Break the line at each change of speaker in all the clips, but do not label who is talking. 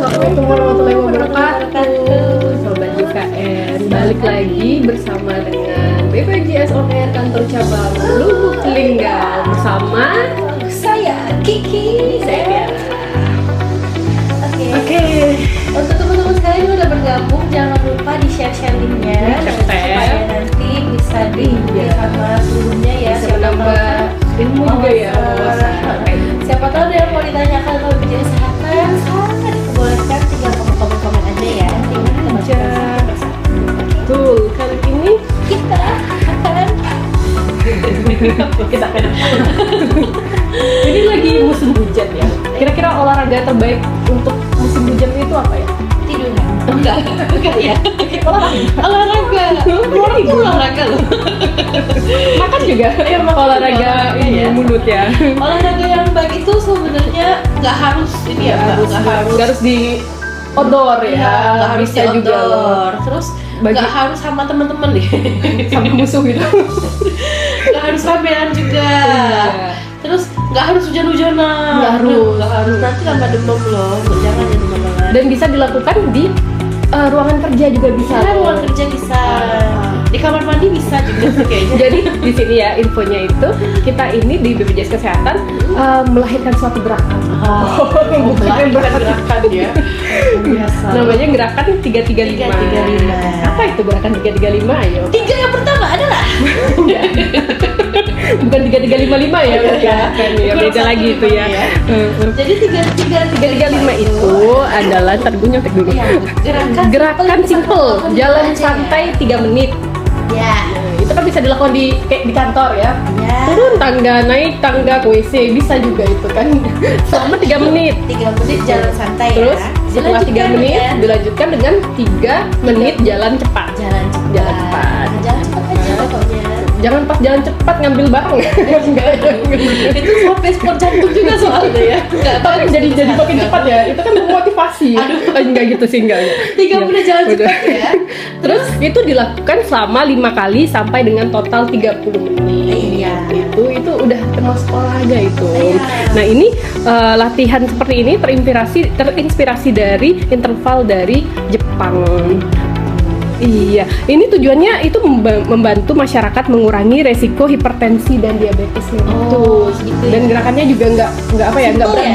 Assalamualaikum warahmatullahi wabarakatuh. Sobat UKN, balik lagi bersama dengan BPJS On Air Kantor Cabang Lubuk Linggau bersama
saya Kiki.
saya Tiara.
Oke. Untuk teman-teman sekalian yang udah bergabung, jangan lupa di share linknya supaya nanti bisa dilihat sama sebelumnya ya.
Bisa menambah ilmu juga ya.
Siapa tahu ada yang mau ditanyakan kalau BPJS Kesehatan, sangat diperbolehkan, tinggal komen aja ya. Tinggal kita baca bersama.
Betul, kali ini
Kita akan
ini lagi musim hujan ya. Kira-kira olahraga terbaik untuk musim hujan itu apa ya?
tiduran. Enggak ya.
Olahraga.
Olahraga loh.
Makan juga.
Iya, makan
olahraga
juga,
ini
ya.
mulut ya.
Olahraga yang baik itu sebenarnya nggak harus ini ya,
Nggak harus di outdoor ya.
nggak harus
Bisa
di
juga loh.
outdoor. Terus nggak harus sama teman-teman deh,
Sama musuh gitu.
nggak harus ramean juga.
Iya.
Terus nggak harus hujan-hujanan.
Nggak harus.
Nanti tambah demam loh. Jangan ya teman-teman.
Dan bisa dilakukan di ruangan kerja juga bisa.
Bisa
loh.
ruang kerja bisa. Di kamar mandi bisa juga sih kayaknya.
Jadi di sini ya infonya itu kita ini di BPJS Kesehatan melahirkan suatu gerakan. Bukan
gerakan ya. Biasa.
Namanya gerakan 335.
335.
Apa itu gerakan 335? Ayo.
3 yang pertama adalah
Bukan 3355 ya, kan ya. Beda lagi itu ya.
jadi
335 itu adalah ntar gue nyontek dulu.
Iya,
Gerakan simple, jalan santai 3 menit.
Ya.
Itu kan bisa dilakukan kayak di kantor ya.
Ya.
Turun tangga, naik tangga ke WC bisa juga itu kan. Selama 3 menit.
3 menit jalan santai
Terus
ya.
setelah 3
Dilanjutkan
menit
dengan
dilanjutkan dengan 3 menit jalan cepat.
jalan cepat.
Jalan cepat.
Jalan cepat aja pokoknya.
Jangan pas jalan cepat ngambil barang. Enggak.
Itu sampai sport jantung juga soalnya ya.
Tapi jadi makin cepat ya. Itu kan memotivasi. Enggak gitu sih enggak.
3 menit jalan
Udah.
cepat ya.
Terus itu dilakukan selama 5 kali sampai dengan total 30 menit.
Iya.
Itu udah termasuk olahraga itu.
Iya.
Nah, ini latihan seperti ini terinspirasi dari interval dari Jepang. Iya, ini tujuannya itu membantu masyarakat mengurangi resiko hipertensi dan diabetes mellitus.
Gitu
Dan
ya.
gerakannya juga nggak apa ya, nggak
Simple ya.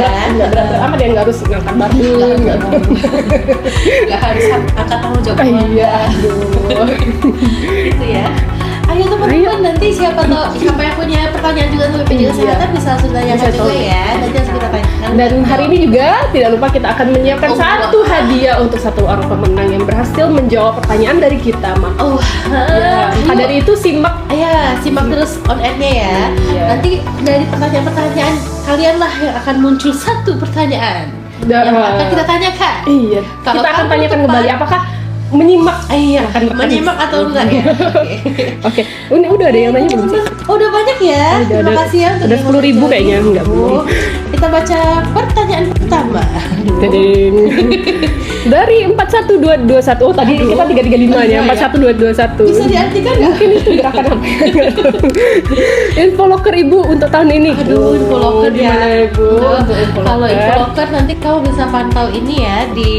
berat amat ya, nggak harus ngangkat barbel,
Enggak harus angkat tanggung jawab.
Iya, aduh.
Gitu ya. Ayo teman-teman, nanti siapa yang punya pertanyaan juga untuk BPJS
Iya.
Kesehatan bisa langsung tanyakan
Bisa
juga
tuh.
ya. Nanti langsung kita tanyakan.
Dan hari ini juga tidak lupa kita akan menyiapkan satu hadiah untuk satu orang pemenang yang berhasil menjawab pertanyaan dari kita, Mak.
Oh,
Ya, maka dari itu simak.
ya, simak terus on air-nya ya.
Iya.
Nanti dari pertanyaan-pertanyaan kalian lah yang akan muncul satu pertanyaan yang akan kita tanyakan.
Iya.
Kalau
Kita akan
kamu
tanyakan
tepat-
kembali apakah menyimak.
Iya,
Akan
menyimak atau enggak ya? Oke.
Oke. Ini udah ada yang nanya belum sih?
Oh, udah banyak ya. Terima
Udah-
kasih ya untuk
udah
yang
10.000
udah
kayaknya,
join.
enggak belum.
Kita baca pertanyaan pertama.
Tading. Dari 41221. Oh, tadi
Aduh.
kita 335 ya.
Iya,
41221.
Bisa diartikan nggak?
Mungkin itu gerakan apa ya? Info locker Ibu untuk tahun ini.
Aduh, info locker ya.
Gimana Ibu? Untuk info
Kalau
locker.
info locker nanti kamu bisa pantau ini ya di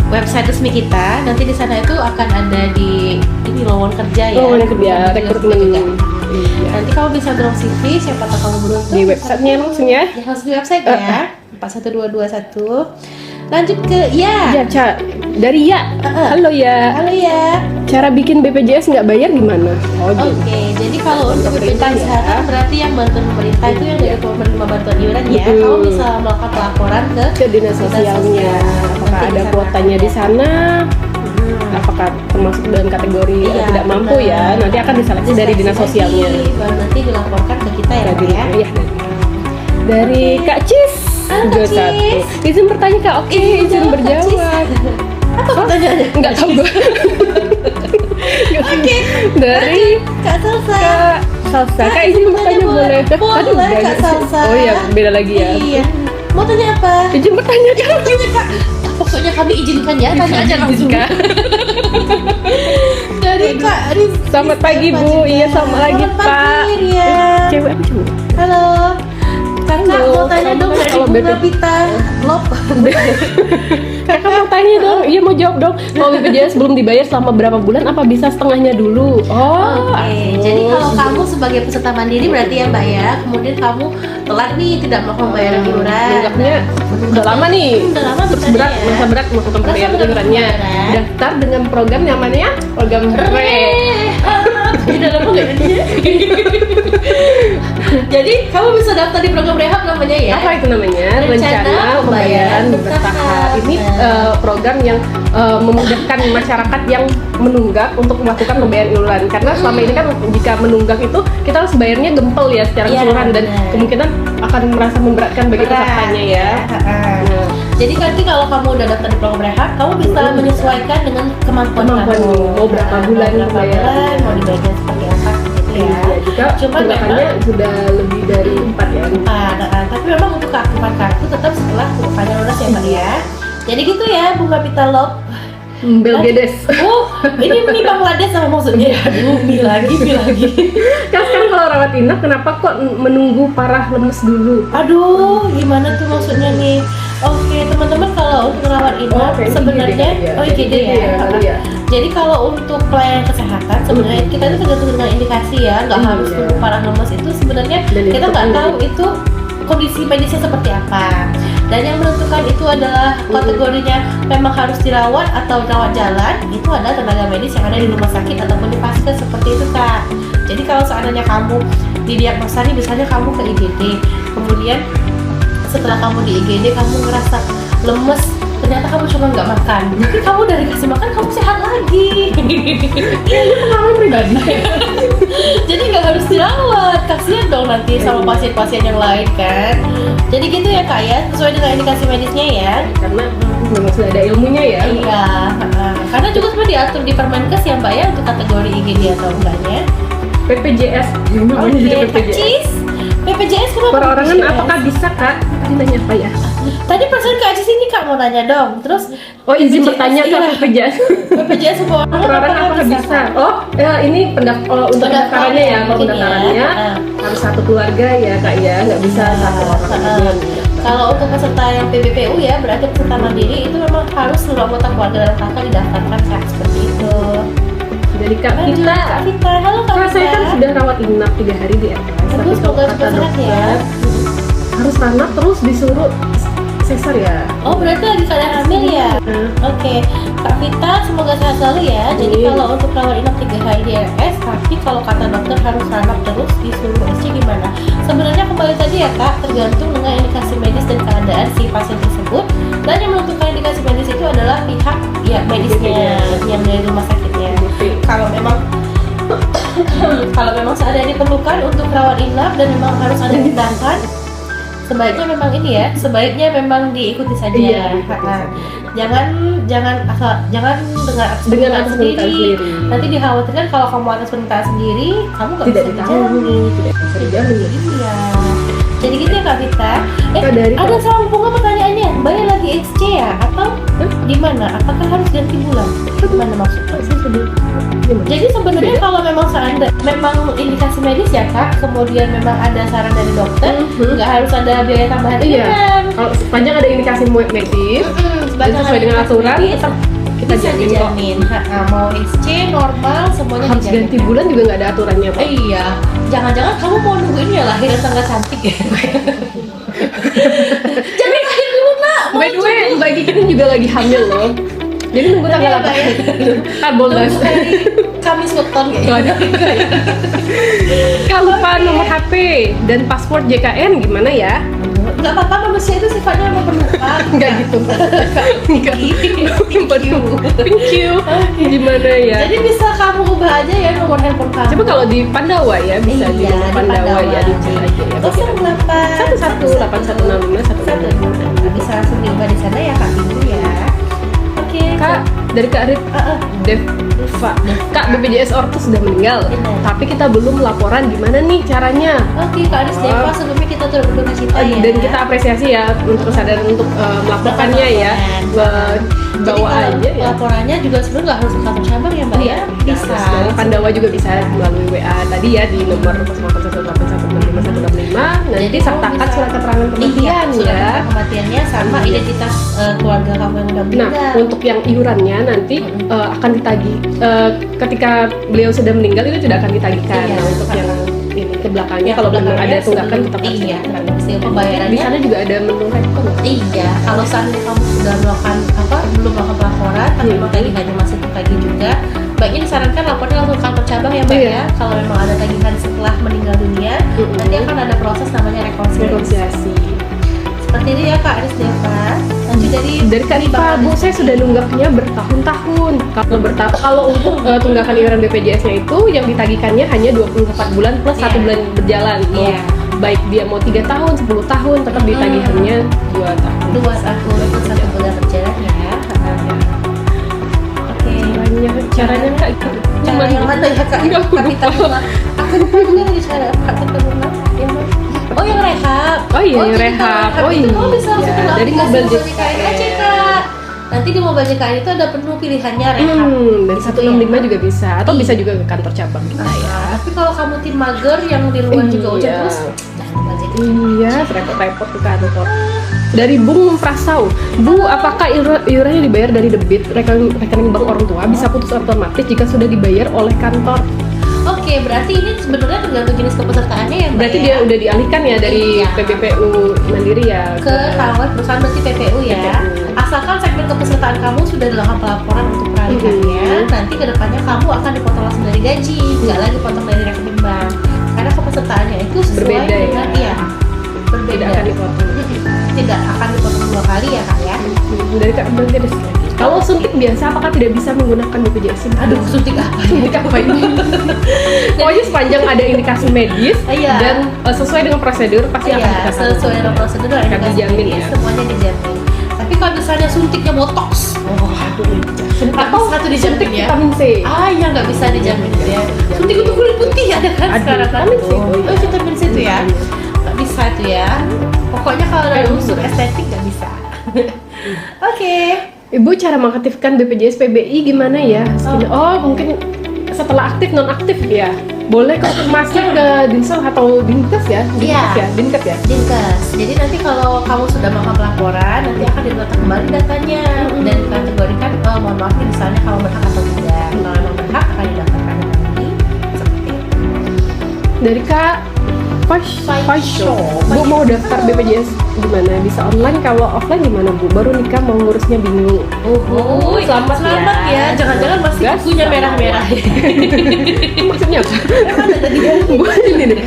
website resmi kita. Nanti di sana itu akan ada di ini lowongan kerja ya.
Oh, ini kerja
Lowongan
rekrutmen.
juga.
Iya.
Nanti kamu bisa drop CV, siapa tahu kamu beruntung.
Di websitenya langsung ya.
Ya, langsung di website ya. 41221. Lanjut ke
Ya,
ya.
dari ya. Halo ya.
Halo ya.
Cara bikin BPJS nggak bayar gimana? Oh, gitu.
Oke, jadi kalau untuk
Pemerintah
BPJS
ya.
Kesehatan berarti yang bantuan pemerintah itu yang dari pemerintah bantuan iuran ya.
Betul.
Kamu bisa melakukan pelaporan
Ke dinas sosialnya. Apakah
Nanti
ada
di sana
kuotanya
ada.
di sana? Apakah termasuk dalam kategori
Iya,
tidak mampu
benar.
ya? Nanti akan diseleksi dari dinas
Diseleksi
sosialnya.
lagi, baru nanti dilaporkan ke kita ya, Pak ya.
Iya. Dari Kak Cis.
Halo, Kak
21.
Cis.
Izin bertanya Kak. Oke, izin
jawab, Kak
berjawab.
Cis. Apa pertanyaannya?
Enggak tahu gue.
Oke.
Dari
Kak Salsa.
Kak Salsa. Kak izin bertanya boleh?
Boleh,
banyak
Kak
sih.
Salsa.
Oh iya, beda lagi ya.
Iya. Mau tanya apa?
Izin bertanya Kak.
Tanya Kak. Pokoknya kami izinkan ya, tanya aja langsung.
Kak.
Dari Kak Riz.
Selamat pagi Bu. Iya, selamat pagi
Selamat
Pak.
pagi, Ria.
Cewek apa cowok?
Halo. Kakak mau tanya dong dari
Kalau
Bunga
BP
Pita Lop.
Kakak mau tanya dong, iya mau jawab dong. Kalau BPJS belum dibayar selama berapa bulan, apa bisa setengahnya dulu? Oh,
Oke, jadi kalau kamu sebagai peserta mandiri berarti ya Mbak ya, kemudian kamu telat nih tidak melakukan pembayaran iuran.
Nunggaknya udah lama nih.
Udah lama
Terus
bisa
berat,
ya.
masa berat melakukan pembayaran
berat
iurannya.
pembayaran.
Daftar dengan program yang namanya program RE.
Udah lama nggak jadinya? Jadi kamu bisa daftar di program rehab namanya ya.
Apa itu namanya? Rencana Pembayaran Bertahap. Ini program yang memudahkan masyarakat yang menunggak untuk melakukan pembayaran iuran. Karena selama ini kan jika menunggak itu kita harus bayarnya gempel ya secara
Iya,
keseluruhan dan
benar.
kemungkinan akan merasa memberatkan bagi
Berat.
pesertanya ya. Nah,
Jadi nanti kalau kamu udah daftar di program rehab, kamu bisa menyesuaikan dengan kemampuan
Kemampuan
kamu.
mau berapa bulan
mau berapa
pembayaran.
bulan, mau dibayar seperti apa gitu ya.
Iya, juga
Cuman
tunggakannya
memang
sudah lebih dari 4 ya.
tapi memang untuk keaktifan kartu tetap setelah tunggakannya lunas ya Mbak ya. Jadi gitu ya Bunga Pita Lop.
Belgedes.
Oh, ini Bangladesh sama maksudnya. Aduh, mi lagi.
Kan sekarang kalau rawat inap kenapa kok menunggu parah lemes dulu?
Aduh, gimana tuh maksudnya nih? Oke, teman-teman kalau untuk rawat inap
Oke,
sebenarnya IGD ya.
Iya.
Jadi kalau untuk pelayanan kesehatan sebenarnya kita itu tergantung dengan indikasi ya, nggak harus
Iya.
tunggu parah lemas itu sebenarnya
Dan
kita
itu
nggak
kan-
tahu itu kondisi medisnya seperti apa. Dan yang menentukan itu adalah kategorinya memang harus dirawat atau rawat jalan, itu adalah tenaga medis yang ada di rumah sakit ataupun di vaskes seperti itu Kak. Jadi kalau seandainya kamu didiagnosa nih, misalnya kamu ke IGD, kemudian setelah kamu di IGD kamu ngerasa lemes, ternyata kamu cuma nggak makan, tapi kamu udah dikasih makan kamu sehat lagi.
Pengalaman pribadi.
Jadi nggak harus dirawat, kasihan dong nanti sama pasien-pasien yang lain kan. Jadi gitu ya Kak ya, sesuai dengan indikasi medisnya ya.
Karena memang sudah ada ilmunya ya.
Iya, karena juga sebenarnya diatur di Permenkes ya Mbak ya untuk kategori IGD atau enggaknya.
BPJS.
Oke,
BPJS.
Percis. BPJS kenapa?
Perorangan
BPJS?
apakah bisa Kak? Tadi nanya apa ya?
Tadi perasaan Kak Acis ini Kak mau nanya dong. Terus
Oh izin
BPJS,
bertanya ke
iya.
BPJS.
BPJS semua
Perorangan apakah bisa?
Kak?
Oh ya, ini untuk pendaftarannya ya. Kalau
mungkin ya.
pendaftarannya harus satu keluarga ya Kak ya, nggak bisa satu orang aja yang mendaftar.
Kalau untuk peserta yang PBPU ya berarti peserta mandiri itu memang harus seluruh anggota keluarga dalam kakak didaftarkan Kak seperti itu.
Dari Kak
Lanjut,
Vita.
Kak Vita, halo Kak
Karena saya kan
Vita.
sudah rawat inap 3 hari di RS.
Bagus,
Tapi kalau
semoga
kata
cepat sehat ya.
dokter, harus ranap terus disuruh sesar ya.
Oh berarti lagi keadaan hamil ya? Oke, Kak Vita semoga sehat selalu ya. Jadi
Amin.
kalau untuk rawat inap 3 hari di RS, tapi kalau kata dokter harus ranap terus disuruh SC gimana? Sebenarnya kembali tadi ya Kak, tergantung dengan indikasi medis dan keadaan si pasien tersebut. Dan yang menentukan indikasi medis itu adalah pihak ya medisnya yang dari rumah sakitnya. Kalau memang kalau memang seandainya diperlukan untuk rawat inap dan memang harus ada tindakan, sebaiknya memang ini ya, sebaiknya memang diikuti saja.
Iya, diikuti
Ha-ha.
saja.
Jangan dengan atas
Dengan
permintaan
atas permintaan sendiri.
Nanti dikhawatirkan kalau kamu atas permintaan sendiri, kamu nggak
Tidak
bisa
ditanggung,
dijamin.
tidak bisa dijamin.
Iya. Jadi gitu ya Kak Vita.
Kak, dari
Ada
Kak-
sama Bunga pertanyaannya, bayar lagi XC ya atau di mana? Apakah harus ganti bulan? Gimana maksudnya?
Saya sudah gimana?
Jadi sebenarnya kalau memang memang indikasi medis ya Kak, kemudian memang ada saran dari dokter, nggak harus ada biaya tambahan
Iya.
iuran.
Kalau sepanjang ada indikasi medis dan sesuai dengan aturan, tetap kita
bisa
jamin kok.
dijamin. Mau XC normal semuanya
Harus
dijamin.
ganti bulan juga nggak ada aturannya kok.
Iya, jangan-jangan kamu mau nungguin ya lahiran tanggal cantik ya? Jangan lahir dulu nak.
By the way, Mbak Kiki ini juga lagi hamil loh. Jadi nunggu tanggal
Iya,
apa?
Mbak, ya.
Kabolas.
Kamis weton ya.
Waduh. Kalau lupa nomor HP dan paspor JKN gimana ya?
Nggak apa-apa, manusia itu sifatnya memang pelupa.
Enggak gitu. Enggak. Thank you. Gimana ya?
Jadi bisa kamu ubah aja ya nomor handphone kamu.
Coba kalau di Pandawa ya bisa di
Iya,
nomor
di
Pandawa ya
Pandawa.
dicek aja ya.
08 bisa langsung diubah di sana ya Kak Bindu ya. Oke.
Kak, dari Kak Rit, Deva, Kak BPJS Ortu sudah meninggal,
Benar.
tapi kita belum laporan gimana nih caranya?
Oke, Kak Aris Deva sebelumnya kita turut berduka cita ya.
Dan kita apresiasi ya untuk kesadaran untuk melaporkannya ya,
Jadi
bawa
kalau
aja ya.
laporannya juga sebenarnya nggak harus ke kantor cabang ya Mbak ya, bisa.
Dari Pandawa juga bisa melalui WA tadi ya di nomor 081818 165 nanti
Jadi kamu
sertakan
bisa-
surat keterangan
Iya,
kematian
surat
ya.
keterangan kematiannya sama
Iya.
identitas keluarga kamu yang udah
Nah,
meninggal.
untuk yang iurannya nanti akan ditagih ketika beliau sudah meninggal itu tidak akan ditagihkan.
Iya.
Nah, untuk yang ini ke belakangnya
Yang
kalau memang
belakangnya
ada tunggakan
sebelum-
kita kasih.
iya, hasil
Di
pembayarannya.
sana juga ada menu rekor.
Iya, kalau seandainya kamu sudah melakukan belum melakukan pelaporan, tapi memang tagihannya masih tertagih juga, baiknya disarankan lapornya langsung ke kantor cabang ya Mbak
Iya.
ya. Kalau memang ada tagihan setelah meninggal dunia, nanti akan ada proses namanya rekonsiliasi.
Rekonsiliasi.
Seperti itu ya Kak Aris Deva. Nanti dari
Kak Rifa, Bu, saya sudah nunggaknya bertahun-tahun. Kalau untuk tunggakan iuran BPJS-nya itu yang ditagihkannya hanya 24 bulan plus 1
Iya.
bulan berjalan. Mau
Iya.
baik dia mau 3 tahun, 10 tahun, tetap ditagihannya 2 tahun.
2 tahun plus 1 bulan berjalan ya. Oke.
Caranya Kak,
Cara yang mana ya Kak?
Enggak, aku
Kita
lupa.
ulang. Aku lupa juga tadi cara Kak kita ulang. Yang mana? Oh yang rehab.
Oh iya, yang
jadi
rehab.
kalau
Oh
itu kamu
iya.
bisa langsung ke
Dari
aplikasi
Mobile
Mobile JKN aja
JKN.
Kak. Nanti di Mobile JKN itu ada penuh pilihannya rehab.
Dan 165 juga bisa, atau bisa juga ke kantor cabang kita ya.
Tapi kalau kamu tim mager yang di luar juga
Iya.
hujan terus, jangan Mobile JKN.
Iya, repot-repot ke kantor. Dari Bung Prasau, Bu, apakah iurannya dibayar dari debit rekening bank orang tua bisa putus otomatis jika sudah dibayar oleh kantor?
Oke, berarti ini sebenarnya tergantung jenis kepesertaannya ya Mbak
Berarti
ya?
dia udah dialihkan ya dari
Iya.
PBPU Mandiri ya
ke kalau perusahaan berarti PPU ya.
PPU.
Asalkan segmen kepesertaan kamu sudah dilakukan pelaporan untuk peralihannya, nanti kedepannya kamu akan dipotong langsung dari gaji, nggak lagi potong dari rekening bank. Karena kepesertaannya itu sesuai
Berbeda ya?
dengan iya, berbeda.
tidak akan dipotong.
Tidak akan dipotong 2 kali ya Kak ya.
Dari Kak Bang Gadis. Kalau suntik biasa apakah tidak bisa menggunakan BPJS?
Aduh, suntik apa?
Suntik apa ini? Pokoknya sepanjang ada indikasi medis
Iya.
dan sesuai dengan prosedur pasti akan
Iya,
kita
sesuai dengan prosedur dan
akan
indikasi
dijamin
medis,
ya.
semuanya dijamin. Tapi kalau misalnya suntiknya botox,
Atau
satu dijamin
suntik
ya.
vitamin C.
Ya nggak bisa dijamin ya. Suntik untuk kulit putih ada kan
Ada,
sekarang kan?
vitamin C.
Oh, vitamin C itu ya. Nggak bisa itu ya. Pokoknya kalau ada unsur estetik nggak bisa. Oke.
Ibu, cara mengaktifkan BPJS PBI gimana ya? Mungkin setelah aktif non aktif ya. Boleh konfirmasi ke Dinsel atau Dinkes ya?
Iya.
Dinkes ya.
Dinkes. Jadi nanti kalau kamu sudah melakukan pelaporan, nanti akan didata kembali datanya dan dikategorikan. Mohon maaf nih, misalnya kamu berhak atau tidak. Kalau memang berhak akan didaftarkan kembali. Seperti itu.
Dari Kak Faisho. Bu, mau daftar BPJS gimana? Bisa online, kalau offline gimana Bu? Baru nikah mau ngurusnya bingung.
Selamat ya. Jangan-jangan masih
Gas
kukunya
sama.
merah-merah.
Maksudnya apa? Bu, ini nih.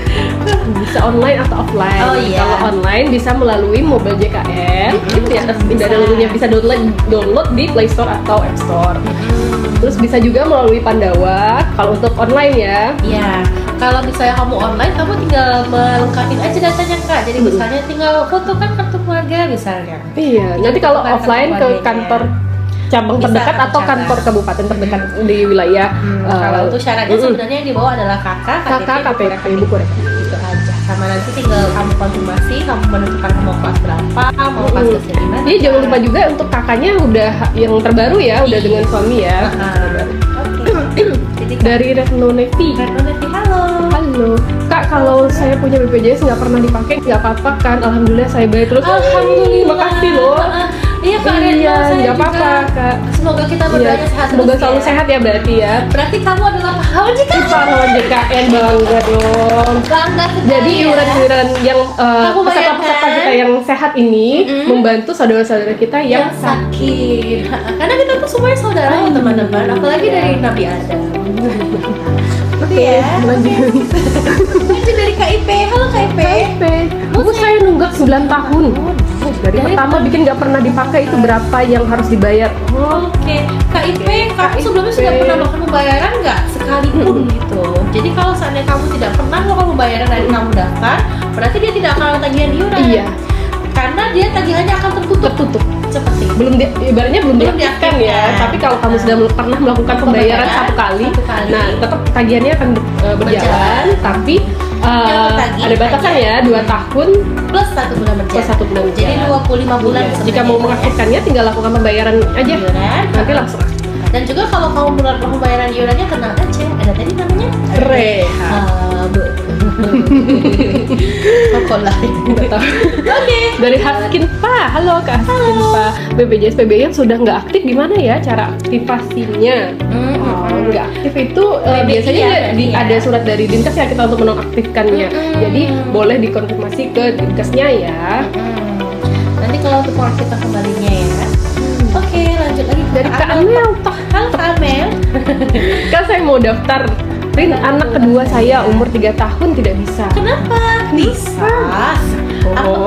Bisa online atau offline.
Oh, iya.
Kalau online bisa melalui Mobile JKN. Itu ya, tidak ada logonya, bisa download di Play Store atau App Store. Terus bisa juga melalui Pandawa. Kalau untuk online ya.
Iya, kalau misalnya kamu online, kamu tinggal melengkapi aja datanya Kak. Jadi misalnya tinggal foto kan kartu keluarga misalnya.
Iya. Nanti kalau
Bukan
offline ke
keluarganya.
kantor cabang
Bisa
terdekat
kantor
atau
cabang.
kantor kabupaten terdekat di wilayah.
Kalau itu syaratnya sebenarnya yang dibawa adalah kakak,
KKP, buku rekening.
itu aja. Sama nanti tinggal kamu konfirmasi, kamu menentukan kamu mau kelas berapa, mau kelas ke mana.
Jadi jangan lupa juga untuk kakaknya udah yang terbaru ya, udah dengan suami ya.
Oke. Jadi
Dari Retno Nevi.
nanti halo.
Halo, Kak, kalau saya punya BPJS nggak pernah dipakai, nggak apa-apa kan? Alhamdulillah saya bayar terus.
Alhamdulillah.
Makasih loh.
Iya Kak Retno,
Iya,
saya
nggak apa-apa
juga.
Kak.
Semoga kita
Iya,
berdoanya sehat
semoga
terus
selalu
ya.
sehat ya berarti ya.
Berarti kamu adalah pahlawan JKN.
Pahlawan JKN, bangga dong.
Bangga sekali
Jadi
ya.
iuran-iuran yang
Kamu
peserta-peserta
bayangkan.
kita yang sehat ini membantu saudara-saudara kita yang
yang sakit. Karena kita tuh semuanya saudara loh, teman-teman, apalagi dari Nabi Adam. Oke ya.
lanjut.
Lanjut dari KIP. Halo KIP.
Bu, saya nunggak 9 tahun. Dari pertama bikin nggak pernah dipakai itu berapa yang harus dibayar?
Oke, KIP, kamu sebelumnya sudah pernah melakukan pembayaran nggak? Sekalipun gitu. Jadi kalau seandainya kamu tidak pernah melakukan pembayaran dari kamu daftar, berarti dia tidak akan ada tagihan iuran.
Iya.
Karena dia tagihannya akan tertutup. Seperti itu.
Belum ibaratnya belum
Belum
diaktifkan ya.
diaktifkan.
Tapi kalau kamu sudah pernah melakukan pembayaran satu kali, nah tetap tagihannya akan berjalan. Tapi
tertagih
ada batasan ya, 2 tahun
plus 1 bulan berjalan.
plus 1 bulan
Jadi
berjalan.
25 bulan.
Iya. Jika
sebenarnya
mau
ya.
mengaktifkannya, tinggal lakukan pembayaran aja.
Iuran.
Nanti langsung.
Dan juga kalau kamu melakukan pembayaran iurannya, tenang aja. Ada tadi namanya
Rehab.
Rehab. Toko lain.
Nggak tahu.
Oke.
Dari Haskin Pak, halo Kak Haskin Pak. BPJS PBI yang sudah nggak aktif gimana ya cara aktivasinya? Nggak aktif itu biasanya ada surat dari Dinkes ya kita untuk menonaktifkannya. Jadi boleh dikonfirmasi ke Dinkesnya ya.
Nanti kalau untuk kita kembalinya ya. Oke, lanjut lagi
Dari Kak Amel.
Halo Kak Amel.
Kan saya mau daftar. Rin, anak kedua saya umur 3 tahun tidak bisa.
Kenapa? Bisa.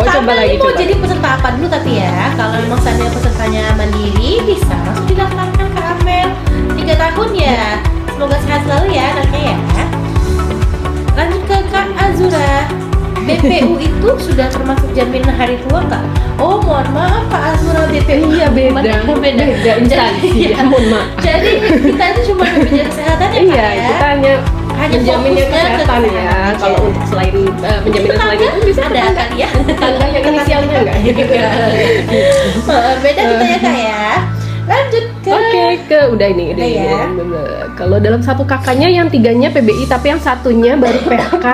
Coba lagi
mau
coba.
jadi peserta apa dulu tapi ya. Kalau memang seandainya pesertanya mandiri bisa langsung didaftarkan Kak Amel. 3 tahun ya. Semoga sehat selalu ya anaknya ya. Lanjut ke Kak Azura. BPU itu sudah termasuk jaminan hari tua nggak? Oh mohon maaf Kak Azura, BPU
Iya beda instansi ya, mohon maaf.
Jadi kita itu cuma BPJS kesehatan ya Kak
Iya,
ya?
kita hanya menjaminnya
fokusnya ke
kesehatan ya.
aja.
Kalau untuk selain menjamin selain itu bisa
ada
tetangga.
kali ya.
Tetangga yang inisialnya enggak?
Beda kita ya Kak ya. Lanjut ke
Oke, udah ini.
Udah ya.
Kalau dalam satu kakaknya yang 3-nya PBI tapi yang satunya baru PHK.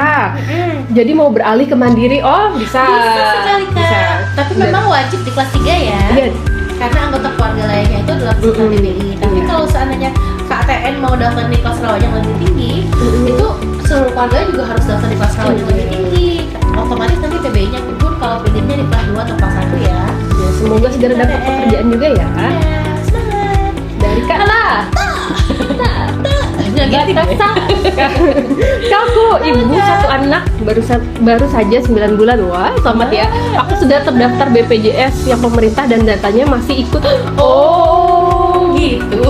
Jadi mau beralih ke mandiri, oh bisa.
Bisa sekali Kak.
Bisa.
Tapi memang wajib di kelas 3 ya.
Iya.
Karena anggota keluarga lainnya itu adalah peserta PBI. Tapi
Iya.
kalau seandainya KTN mau daftar di kelas rawat yang lebih tinggi, itu seluruh keluarga juga harus daftar di kelas rawat yang lebih tinggi. Otomatis nanti PBI-nya pun kalau PBI-nya di kelas 2 atau kelas 1 ya.
Ya, semoga segera dapat pekerjaan juga ya.
Ya, semangat.
Dari Kak La. Kakku, ibu satu anak baru saja 9 bulan. Wah, selamat ya. Aku sudah terdaftar BPJS yang pemerintah dan datanya masih ikut. Oh,
Gitu.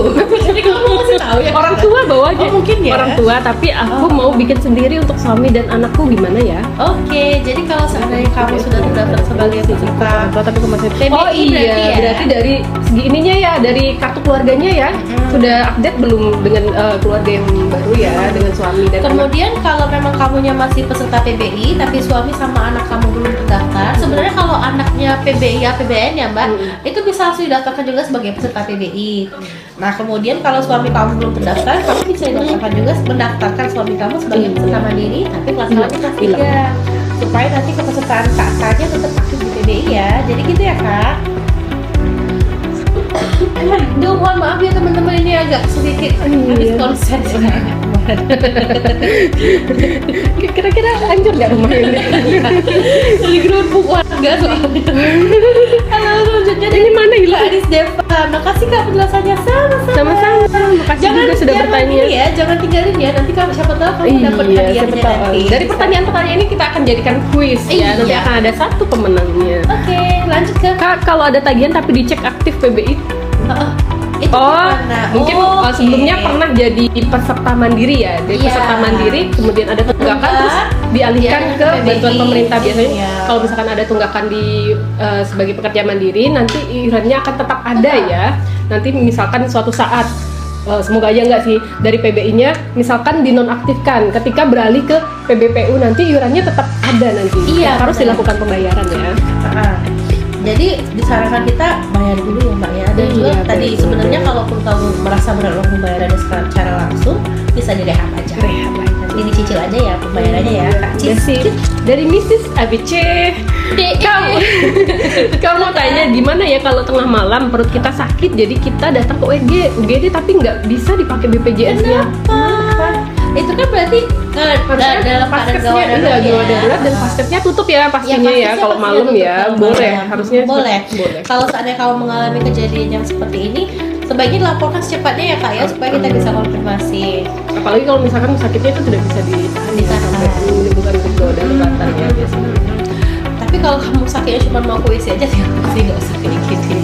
Jadi kamu masih tahu ya
orang tua bawanya.
Oh, mungkin ya.
Orang tua, tapi aku mau bikin sendiri untuk suami dan anakku gimana ya?
Oke, jadi kalau seandainya kamu sudah terdaftar sebagai peserta
Tapi aku masih
PBI
oh iya,
berarti ya?
berarti dari segi ininya ya, dari kartu keluarganya ya, sudah update belum dengan keluarga yang baru ya, dengan suami dan anak?
Kemudian kalau memang kamunya masih peserta PBI tapi suami sama anak kamu belum terdaftar, sebenarnya kalau anaknya PBI ya PBN ya Mbak, itu bisa langsung didaftarkan juga sebagai peserta PBI. Nah kemudian kalau suami kamu belum terdaftar, kamu bisa didaftarkan juga mendaftarkan suami kamu sebagai peserta mandiri tapi kelas rawatnya kelas 3 supaya nanti kepesertaan kakaknya tetap aktif di PBI ya. Jadi gitu ya Kak. Duh, mohon maaf ya teman-teman, ini agak sedikit habis konsen sekarang.
Kira-kira hancur nggak rumah ini?
Di geruduk warga soalnya. Halo, selanjutnya
Ini mana
Kak
hilang?
Adis Deva. Makasih Kak penjelasannya. Sama-sama.
Makasih juga sudah bertanya.
ini ya, jangan tinggalin ya. Nanti kamu siapa tahu kamu dapat
Iya,
hadiahnya
siapa tahu.
nanti.
Dari pertanyaan-pertanyaan ini kita akan jadikan kuis ya. Nanti
Iya.
akan ada satu pemenangnya.
Oke, lanjut ke
Kak, kalau ada tagihan tapi dicek aktif PBI.
itu gimana?
Mungkin
Oke.
sebelumnya pernah jadi peserta mandiri ya. Jadi
Iya.
peserta mandiri, kemudian ada tunggakan terus dialihkan
Iya,
ke
PBI.
bantuan pemerintah. Biasanya
Iya.
kalau misalkan ada tunggakan di sebagai pekerja mandiri, nanti iurannya akan tetap ada ya. Nanti misalkan suatu saat semoga aja enggak sih dari PBI-nya misalkan dinonaktifkan, ketika beralih ke PBPU nanti iurannya tetap ada nanti.
Iya,
Harus
benar.
dilakukan pembayaran ya.
Jadi disarankan kita bayar dulu ya Mbak ya. Dan juga
Iya,
tadi
betul.
sebenarnya kalaupun kamu merasa berat untuk pembayarannya secara langsung, bisa direhab aja. Nanti dicicil aja ya pembayarannya ya Kak Cis.
Dari Mrs. ABC, kamu tanya gimana ya kalau tengah malam perut kita sakit, jadi kita datang ke UGD tapi nggak bisa dipakai BPJS-nya.
Itu kan berarti dalam keadaan gawat darurat ya.
gawat darurat dan paskesnya tutup ya pastinya ya,
paskesnya
kalau
pastinya
malam
tutup
ya
kalau
boleh,
malam.
harusnya
boleh.
boleh.
Kalau seandainya kamu mengalami kejadian yang seperti ini, sebaiknya dilaporkan secepatnya ya Kak ya, supaya kita bisa konfirmasi.
Apalagi kalau misalkan sakitnya itu tidak bisa ditahan
Ditahan.
sampai menimbulkan gawat darurat ya biasanya.
Tapi kalau kamu sakitnya cuma mau ke WC aja, sih nggak usah kayak gitu.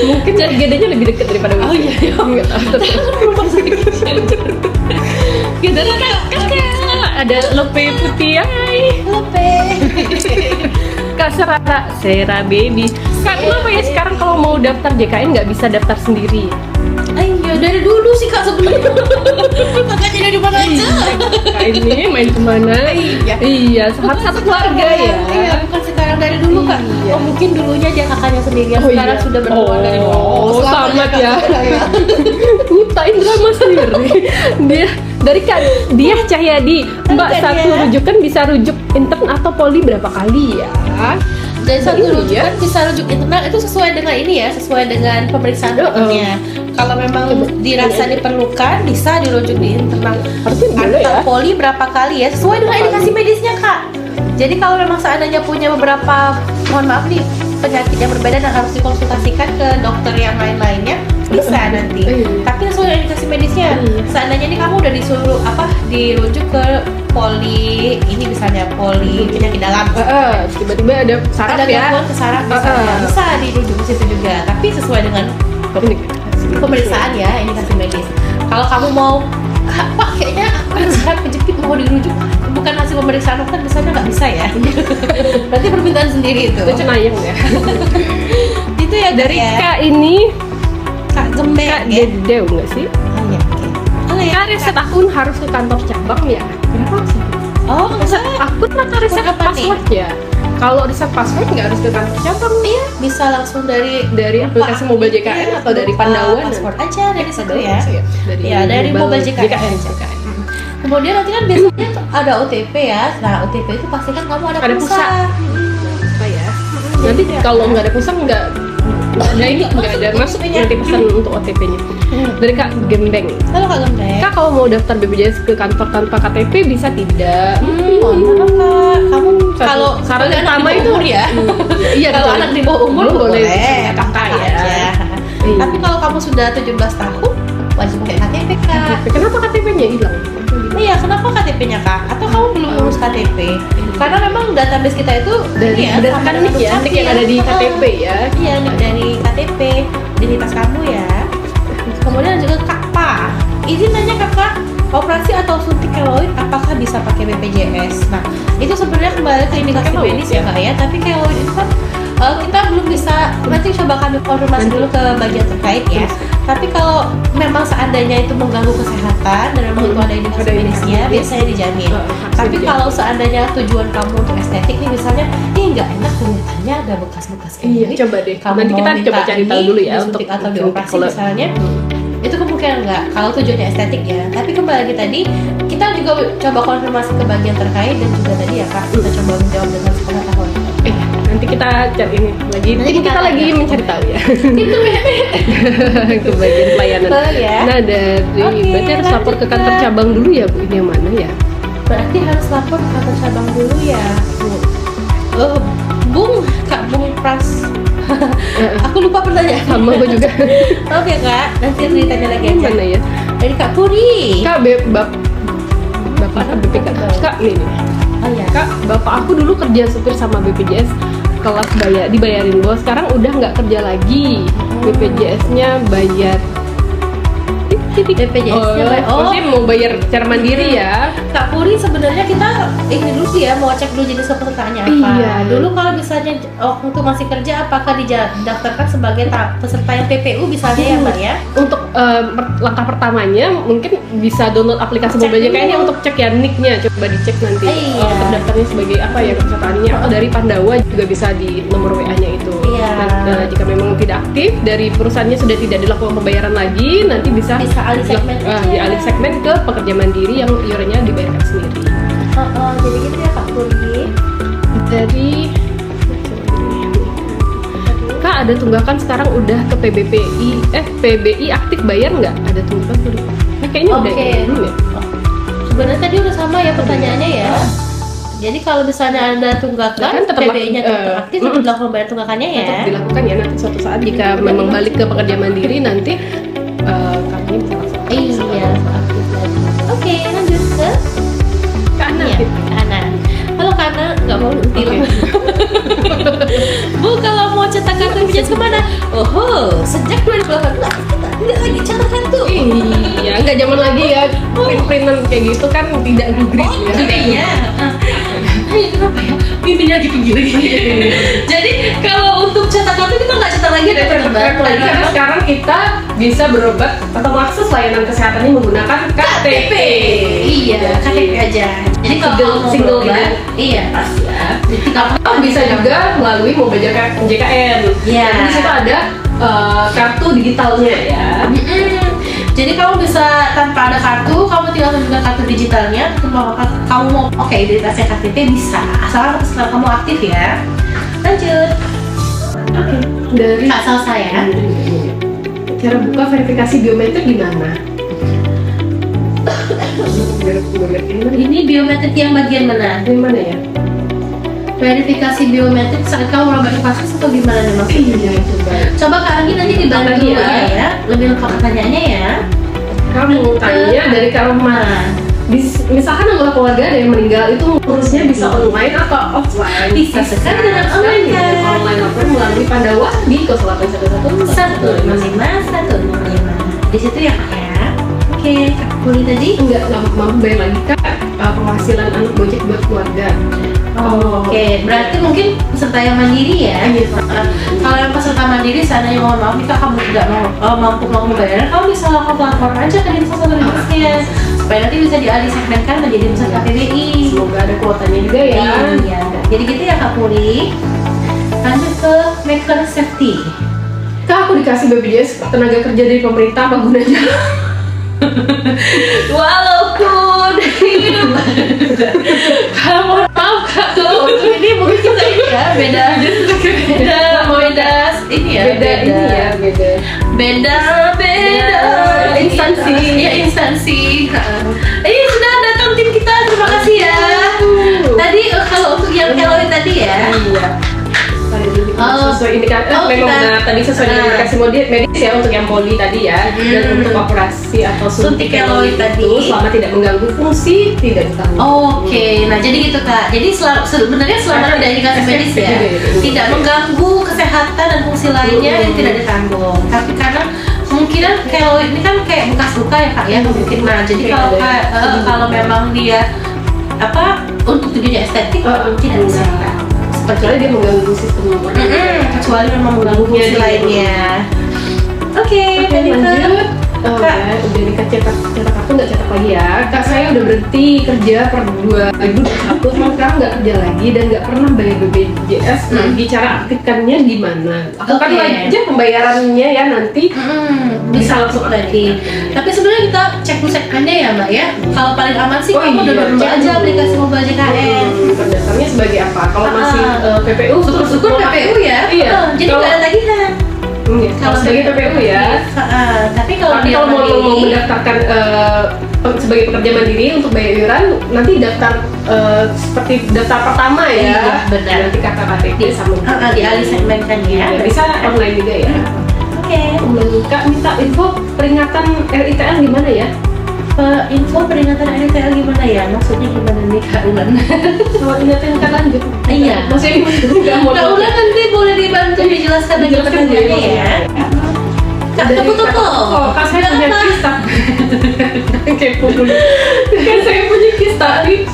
Mungkin UGD-nya lebih dekat daripada WC.
Oh iya, iya.
Nggak tahu. Gitu kan ada lope putih ay.
Lope.
Kak Sera baby. Kak, kenapa ya sekarang kalau mau daftar JKN nggak bisa daftar sendiri?
Iya, dari dulu sih Kak sebenarnya. Makanya dari mana aja.
Kak ini main kemana? Iya, satu keluarga ya.
Iya, bukan sekarang, dari dulu Kak.
Iya.
Oh mungkin dulunya dia kakaknya sendiri, sekarang sudah berkeluarga dari dulu.
Oh, selamat ya. Nyiptain drama sendiri. Dari Kak Diah Cahyadi, Mbak,
Kak
satu
Diah.
rujukan bisa rujuk intern atau poli berapa kali ya?
Dan satu
Ini
rujukan
ya.
bisa rujuk internal itu sesuai dengan ini ya, sesuai dengan pemeriksaan dokternya. Kalau memang dirasa diperlukan, bisa dirujuk di internal.
Harusnya boleh
Atau
ya.
poli berapa kali ya, sesuai dengan indikasi medisnya Kak. Jadi kalau memang seandainya punya beberapa, mohon maaf nih, penyakit yang berbeda dan harus dikonsultasikan ke dokter yang lain-lainnya, bisa nanti.
Iya.
Tapi sesuai dengan indikasi medisnya.
Iya.
Seandainya nih kamu udah disuruh dirujuk ke poli, ini misalnya poli penyakit dalam.
Tiba-tiba ada saraf
Ada
ya.
gangguan ke saraf misalnya, bisa dirujuk ke situ juga, tapi sesuai dengan pemeriksaan ya, indikasi medis. Kalau kamu mau, Pak kayaknya aku ada saraf kejepit mau dirujuk, bukan hasil pemeriksaan dokter, misalnya nggak bisa ya. Berarti permintaan sendiri itu.
Itu cenayang ya.
Itu ya
Dari
ya.
Kak ini,
Kak Gembek
Kak
ya.
Dedeu nggak sih?
Oh iya, oke. Oh ya.
Kak reset akun harus ke kantor cabang ya? Kenapa sih?
Oh
Reset
enggak.
akun atau reset
Apa nih?
password ya? Kalau reset password nggak harus ke kantor cabang nih.
Iya, bisa langsung dari
Aplikasi Mobile JKN atau dari Pandawan?
password aja dari situ ya.
Dari,
Ya, dari Mobile JKN. Kemudian nanti kan biasanya tuh ada OTP ya. Nah, OTP itu pastikan kamu ada
Ada
pulsa.
pulsa. Apa ya? Nanti kalau nggak ada pulsa nggak ada ini nggak ada masuk nanti pesan untuk OTP-nya. Dari Kak Gembeng.
Halo Kak Gembek.
Kak kalau mau daftar BPJS ke kantor tanpa KTP bisa tidak?
Mohon maaf, Kak. Kamu
Satu-
kalau
saran
sebagai anak
pertama
di
itu
bawah umur ya.
Iya,
Kalau
betul.
anak di bawah umur boleh,
kakak ya.
aja.
Iya.
Tapi kalau kamu sudah 17 tahun, wajib pakai KTP Kak.
Kenapa KTP-nya hilang?
Iya, kenapa KTP-nya Kak? Atau kamu belum ngurus KTP? Karena memang database kita itu
Dari
ini ya,
berdasarkan
sama
nik ya,
dengan
nik yang ada di KTP ya.
Iya, nik dari KTP, identitas kamu ya. Kemudian juga KPA. Izin nanya Kakak, operasi atau suntik keloid apakah bisa pakai BPJS? Nah, itu sebenarnya kembali ke indikasi
Keloid
medis
ya?
ya Kak ya. Tapi keloid itu kan kita belum bisa, nanti coba kami konfirmasi dulu ke bagian terkait ya. Tapi kalau memang seandainya itu mengganggu kesehatan dan memang itu ada indikasi
Ada indikasi
medisnya,
medis.
biasanya dijamin. Tapi
dijamin.
kalau seandainya tujuan kamu untuk estetik nih misalnya, ih nggak enak kulitannya ada bekas-bekas
Iya,
keloid.
coba deh.
Kamu
Nanti
mau
kita
minta
coba cari tahu
ini,
dulu ya
disuntik atau
suntik
dioperasi
kalau-
misalnya. Itu kemungkinan enggak kalau tujuannya estetik ya. Tapi kembali lagi tadi kita juga coba konfirmasi ke bagian terkait dan juga tadi ya Kak, kita coba menjawab dengan sepengetahuan.
Nanti kita cari ini lagi.
Nanti
Tim kita
kita
lagi
tanya.
mencari tahu ya.
Itu
Ke bagian pelayanan.
betul ya.
Nah, dari
Oke,
berarti harus lapor ke kantor
lanjut, Kak.
cabang dulu ya, Bu. Ini yang mana ya?
Berarti harus lapor ke kantor cabang dulu ya. Bung, Kak Bung Pras. Aku lupa pertanyaan.
Sama gue juga.
Oke Kak, nanti ditanya lagi
Yang
aja.
mana ya?
Dari Kak Puri.
Kak, Bapak kan BPK. Kak, nih.
Oh ya.
Kak, bapak aku dulu kerja supir sama BPJS kelas dibayarin bos. Sekarang udah nggak kerja lagi. BPJS-nya bayar.
BPJS-nya bayar. Oh.
Maksudnya mau bayar secara mandiri ya?
Kak Puri sebenarnya kita ini dulu sih ya, mau cek dulu jenis kepesertaannya apa.
Iya.
Dulu kalau misalnya waktu masih kerja apakah didaftarkan sebagai peserta yang PPU misalnya ya Mbak ya?
Untuk langkah pertamanya mungkin bisa download aplikasi
Cek
Mobile JKN
dulu.
untuk cek ya nicknya, coba dicek nanti
Iya.
terdaftarnya sebagai apa ya kepesertaannya. Oh, dari Pandawa juga bisa di nomor WA-nya itu.
Iya.
Nah, jika memang tidak aktif dari perusahaannya sudah tidak dilakukan pembayaran lagi, nanti bisa
Bisa alih segmen aja.
dialih segmen ke pekerja mandiri yang iurannya dibayarkan sendiri.
Jadi gitu ya Kak Puri.
Dari Kak, ada tunggakan sekarang udah ke PBI aktif bayar nggak? Ada tunggakan belum? Nah, kayaknya udah
Oke.
ya, belum ya?
Sebenarnya tadi udah sama ya pertanyaannya ya. Jadi kalau misalnya ada tunggakan,
Kan tetap
PBI-nya tetap aktif, tetap dilakukan bayar tunggakannya ya.
Tetap dilakukan ya nanti suatu saat jika memang balik ke pekerja mandiri nanti kakaknya bisa langsung aktif.
Iya, aktif lagi. Oke, lanjut ke
Kak Ana,
Iya, Ana. Halo Kana, nggak mau bilang. Bu, kalau mau cetak kartu BPJS kemana? Oh, sejak 2018 kita tidak lagi cetak kartu.
Iya, nggak zaman lagi ya print-printan kayak gitu kan tidak ngegrid ya.
Iya. Ayo kenapa ya? Mimpinya lagi tinggi lagi. Jadi kalau untuk cetak kartu kita nggak cetak lagi
Tidak terbaik lagi karena sekarang kita bisa berobat atau mengakses layanan kesehatannya menggunakan KTP.
Iya, KTP aja. Jadi kalau mau
Single
berobat,
gitu.
iya pasti ya. Jadi
Atau bisa juga melalui Mobile JKN.
Iya.
Jadi di situ ada kartu digitalnya ya.
Jadi kamu bisa tanpa ada kartu, kamu tinggal tunjukkan kartu digitalnya. Kamu mau identitasnya KTP bisa, asalkan setelah kamu aktif ya. Lanjut.
Oke. Dari
Kak Salsa ya.
cara buka verifikasi biometrik gimana?
Ini biometrik yang bagian mana?
Yang mana ya?
Verifikasi biometrik saat kamu merubah paspor atau gimana nih maksudnya?
Iya,
Coba Kak Anggi nanti dibantu
Lagi ya.
ya, lebih lengkap pertanyaannya ya.
Kamu tanya dari Kak Rohman. Misalkan anggota keluarga ada yang meninggal, itu ngurusnya bisa online atau offline?
Bisa sekali dengan
sekali
online,
ya.
Kak.
Online offline melalui Pandawa di
155 di situ ya Kak ya. Oke, Kak Puli tadi.
Enggak mampu bayar lagi Kak penghasilan anak Gojek buat keluarga.
Oke, berarti mungkin peserta yang mandiri ya. Kalau yang peserta mandiri, seandainya mohon maaf jika kamu tidak mampu membayar, kamu bisa lapor aja ke dinas sosial Indonesia supaya nanti bisa dialih segmenkan menjadi peserta PBI.
Semoga ada kuotanya juga ya.
Iya. Jadi gitu ya Kak Puri. Lanjut ke maker safety.
Kak, aku dikasih BPJS tenaga kerja dari pemerintah, apa gunanya?
Walaupun hidup kamu tahu Kak, kalau untuk ini mungkin kita ini ya beda ini ya beda
Instansi.
ya instansi. Ini sudah datang tim kita, terima kasih ya. Tadi kalau untuk yang Eloy tadi ya.
Iya. Sesuai indikasi, memang benar tadi sesuai dengan indikasi medis ya untuk yang poli tadi ya, dan untuk operasi atau suntik
keloid tadi
itu selama tidak mengganggu fungsi tidak ditanggung.
Oke, nah jadi gitu Kak. Jadi sebenarnya selama tidak indikasi medis ya, tidak mengganggu kesehatan dan fungsi lainnya yang tidak ditanggung. Tapi karena kemungkinan keloid ini kan kayak bekas luka ya Kak ya, mungkin. Nah jadi kalau memang dia untuk tujuannya estetik tidak bisa Kak.
Kecuali dia mengganggu sistem
kecuali memang mengganggu fungsi lainnya. Oke, tadi
lanjut. Udah cetak kartu nggak cetak lagi ya. Kak, saya udah berhenti kerja per 2021, cuma sekarang nggak kerja lagi dan nggak pernah bayar BPJS lagi. Cara aktifkannya gimana? Lakukan aja pembayarannya ya nanti.
Bisa langsung lagi. Tapi sebenarnya kita cek dulu segmennya ya Mbak ya. Kalau paling aman sih kamu udah download aja aplikasi mobile JKN.
Terdaftarnya sebagai apa? Kalau masih PPU,
syukur PPU ya.
Iya.
Jadi nggak ada tagihan.
Kalau sebagai PPU ya.
Tapi kalau
mau mendaftarkan sebagai pekerja mandiri untuk bayar iuran, nanti daftar seperti daftar pertama ya.
Iya, benar.
Nanti kakak KTP sama
dialih segmenkan ya.
Bisa online juga ya.
Oke.
Kak minta info peringatan RITL gimana ya?
Info peringatan RITL gimana ya? Maksudnya gimana nih Kak Ulan?
Kalau ingatkan Kak lanjut.
Iya.
Maksudnya nggak mau.
Kak Ulan nanti boleh dibantu dijelaskan lagi pertanyaannya ya. Kak tutup.
Kak saya punya kista. Kepo dulu. Kan saya punya kista nih.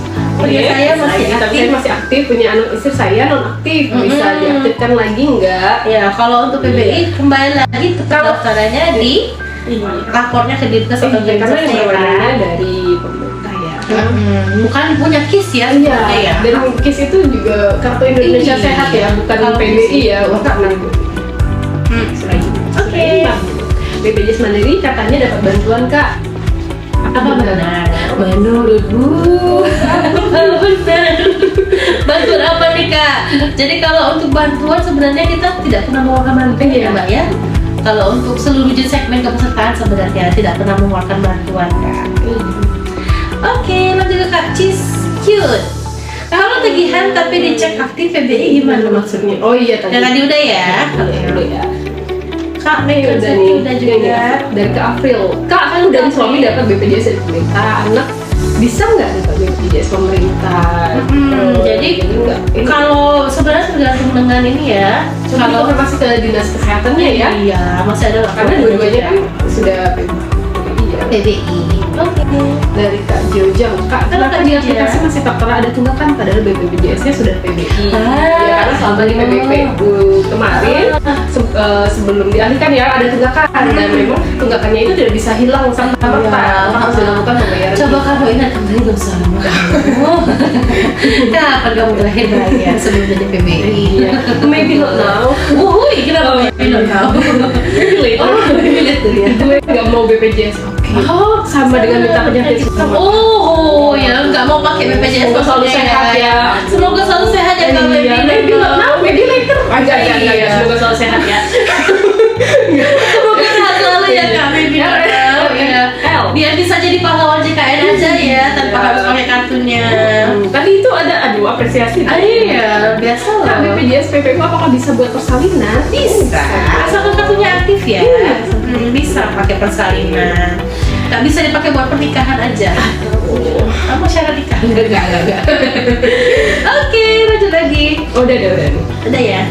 Saya masih aktif.
Tapi saya masih aktif, punya anak istri saya non aktif, bisa diaktifkan lagi enggak?
Ya kalau untuk PBI kembali lagi tetap daftarannya di lapornya ke Dinkes atau
karena
Dinkes
yang dari pemerintah ya.
Bukan punya KIS ya
Iya.
ya.
Dan KIS itu juga kartu Indonesia Sehat ya, bukan PBI ya. Wah karena
Oke.
BPJS Mandiri katanya dapat bantuan Kak.
Apa benar? Menurutmu benar? Bantuan apa nih Kak? Jadi kalau untuk bantuan sebenarnya kita tidak pernah mengeluarkan bantuan ya Mbak ya. Kalau untuk seluruh jenis segmen kepesertaan sebenarnya tidak pernah mengeluarkan bantuan Kak. Oke, lanjut ke Kak Cheese Cute. Kalau tagihan tapi dicek aktif PBI gimana maksudnya?
Oh iya tadi.
Yang tadi udah ya?
Udah ya.
Kak, udah juga
dari ke April. Kak kan udah suami dapat BPJS dari pemerintah, anak bisa nggak dapat BPJS pemerintah?
Jadi kalau sebenarnya tergantung dengan ini ya.
Kalau masih ke dinas kesehatannya ya?
Iya, masih ada
karena dua-duanya kan sudah PBI ya.
PBI. Oke.
Dari Kak Jojang, Kak kenapa di aplikasi masih tertera ada tunggakan padahal BPJS-nya sudah PBI? Ya karena selama di PBP kemarin sebelum dialihkan ya ada tunggakan dan memang tunggakannya itu tidak bisa hilang serta-merta, harus dilakukan pembayaran.
Coba kamu ingat kembali bersama kamu. Kapan kamu terakhir bayar sebelum jadi PBI?
Maybe not now.
Kenapa maybe not now?
Maybe later.
Maybe later ya.
Gue nggak mau BPJS BPJS. Oke. Oh, sama dengan minta penyakit.
Oh, ya nggak mau pakai BPJS.
Semoga selalu sehat ya.
Semoga selalu sehat ya Kak Baby.
Maybe later. Enggak. Semoga selalu sehat ya.
Semoga sehat selalu ya Kak Baby. Biar bisa jadi pahlawan JKN aja ya, tanpa harus pakai kartunya.
Tadi itu ada apresiasi.
Iya, biasa lah.
BPJS PPU apakah bisa buat persalinan?
Bisa, asalkan kartunya aktif ya. Bisa pakai persalinan. Nggak bisa dipakai buat pernikahan aja. Kamu syarat nikah?
Enggak.
Oke, lanjut lagi.
Udah.
Ada ya?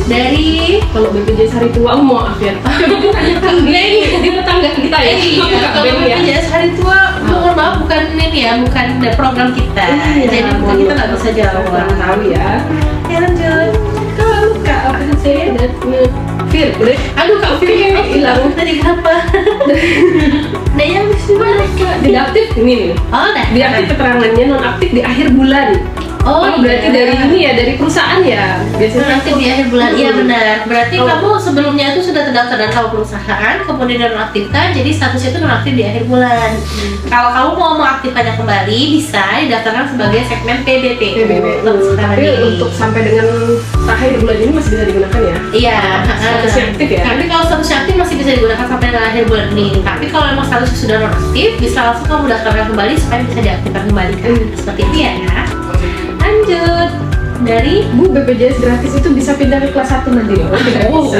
Dari
Kalau BPJS hari tua, maaf ya. Coba ditanyakan di tetangga kita ya.
kalau BPJS hari tua, mohon maaf bukan ini ya, bukan program kita. Jadi kita nggak bisa jawab.
Tahu ya.
Ya lanjut.
Kalau Kak apa sih? Fir, aduh Kak Fir hilang.
Tadi kenapa? Nah yang gimana Kak?
Diaktif ini nih.
Oh, dah.
Diaktif keterangannya non aktif di akhir bulan.
Oh,
berarti dari ini ya, dari perusahaan ya. Biasanya
Nanti di akhir bulan, iya benar. Berarti kamu sebelumnya itu sudah terdaftar dan tahu perusahaan, kemudian nonaktifkan, jadi statusnya itu nonaktif di akhir bulan. Kalau kamu mau mengaktifkannya kembali, bisa didaftarkan sebagai segmen PBPU.
Tapi untuk sampai dengan akhir bulan ini masih bisa digunakan ya?
Iya.
Statusnya aktif ya?
Tapi kalau statusnya aktif masih bisa digunakan sampai dengan akhir bulan ini. Tapi kalau memang statusnya sudah nonaktif, bisa langsung kamu daftarkan kembali supaya bisa diaktifkan kembali kan? Seperti itu ya. Lanjut dari
Bu, BPJS gratis itu bisa pindah ke kelas 1 nanti loh. Tidak bisa.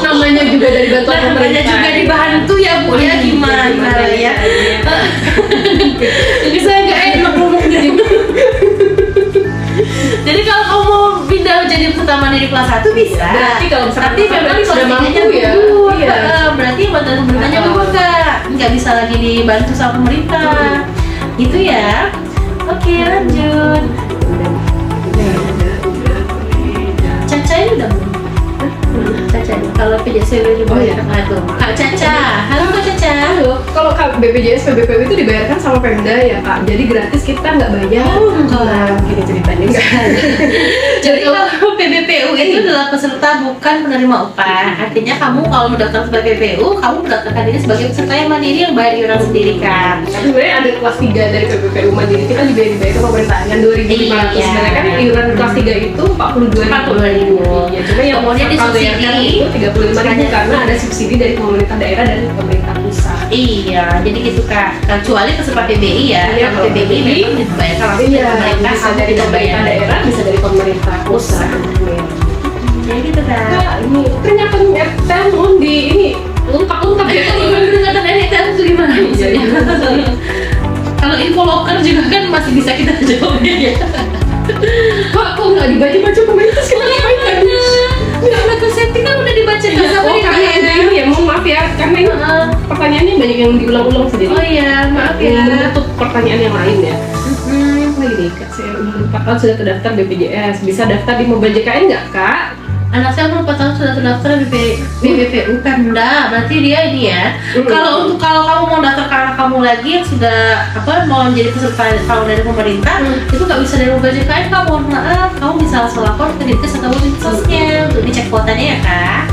Namanya juga dari bantuan
namanya
pemerintah.
juga dibantu ya Bu ya, gimana ya? Bisa nggak enak ngomongnya. Jadi kalau kamu mau pindah jadi peserta mandiri kelas 1 bisa.
Berarti kalau misalkan
tapi memang
sudah mampu ya.
Iya. Berarti bantuan pemerintahnya gugur nggak bisa lagi dibantu sama pemerintah. Gitu ya. Oke, lanjut. Caca ini udah belum? Caca, kalau BPJS PBPU
iya.
Aduh, Kak Caca. Halo Kak Caca.
Halo, kalau BPJS PBPU itu dibayarkan sama Pemda ya Kak, jadi gratis kita nggak bayar. Gini ceritanya.
Jadi kalau PBPU itu adalah peserta bukan penerima upah. Artinya kamu kalau mendaftar sebagai PBPU, kamu mendaftarkan diri sebagai peserta yang mandiri yang bayar iuran sendiri kan.
Tapi sebenarnya ada kelas 3 dari PBPU mandiri kita juga dibayar ke pemerintah yang 2.500.
Iya.
Sebenarnya kan iuran kelas 3 itu 42.000. Ya, cuma yang
Kemudian
bayarkan
disubsidi.
itu 35.000 karena ada subsidi dari pemerintah daerah dan pemerintah pusat.
Iya, jadi gitu Kak. Kecuali peserta PBI ya.
Iya,
Kalau PBI memang dibayarkan langsung dari pemerintah,
bisa
kamu
dari
tidak bayar.
pemerintah daerah, bisa dari pemerintah pusat.
Jadi gitu Kak.
Kak, ini pernyataan RT di ini lengkap ya.
Peringatan NITM itu gimana maksudnya? Kalau info loker juga kan masih bisa kita jawabnya ya.
Kok nggak dibaca pemerintah sekarang ngapain tadi?
Loker safety kan udah dibaca nggak sama
Oh, karena ini ya, mohon maaf ya, karena ini pertanyaannya banyak yang diulang-ulang sih.
Oh iya, maaf ya.
Menutup pertanyaan yang lain ya. Wah ini Kak, saya umur 4 tahun sudah terdaftar BPJS, bisa daftar di Mobile JKN nggak Kak?
Anak saya umur 4 tahun sudah terdaftar di BPPU Pemda, berarti dia ini ya. Kalau kamu mau daftar ke anak kamu lagi yang sudah mau menjadi peserta kalau dari pemerintah, itu nggak bisa dari Mobile JKN, kamu mohon maaf, kamu bisa langsung lapor ke Dinkes atau Dinkesnya untuk dicek kuotanya ya Kak.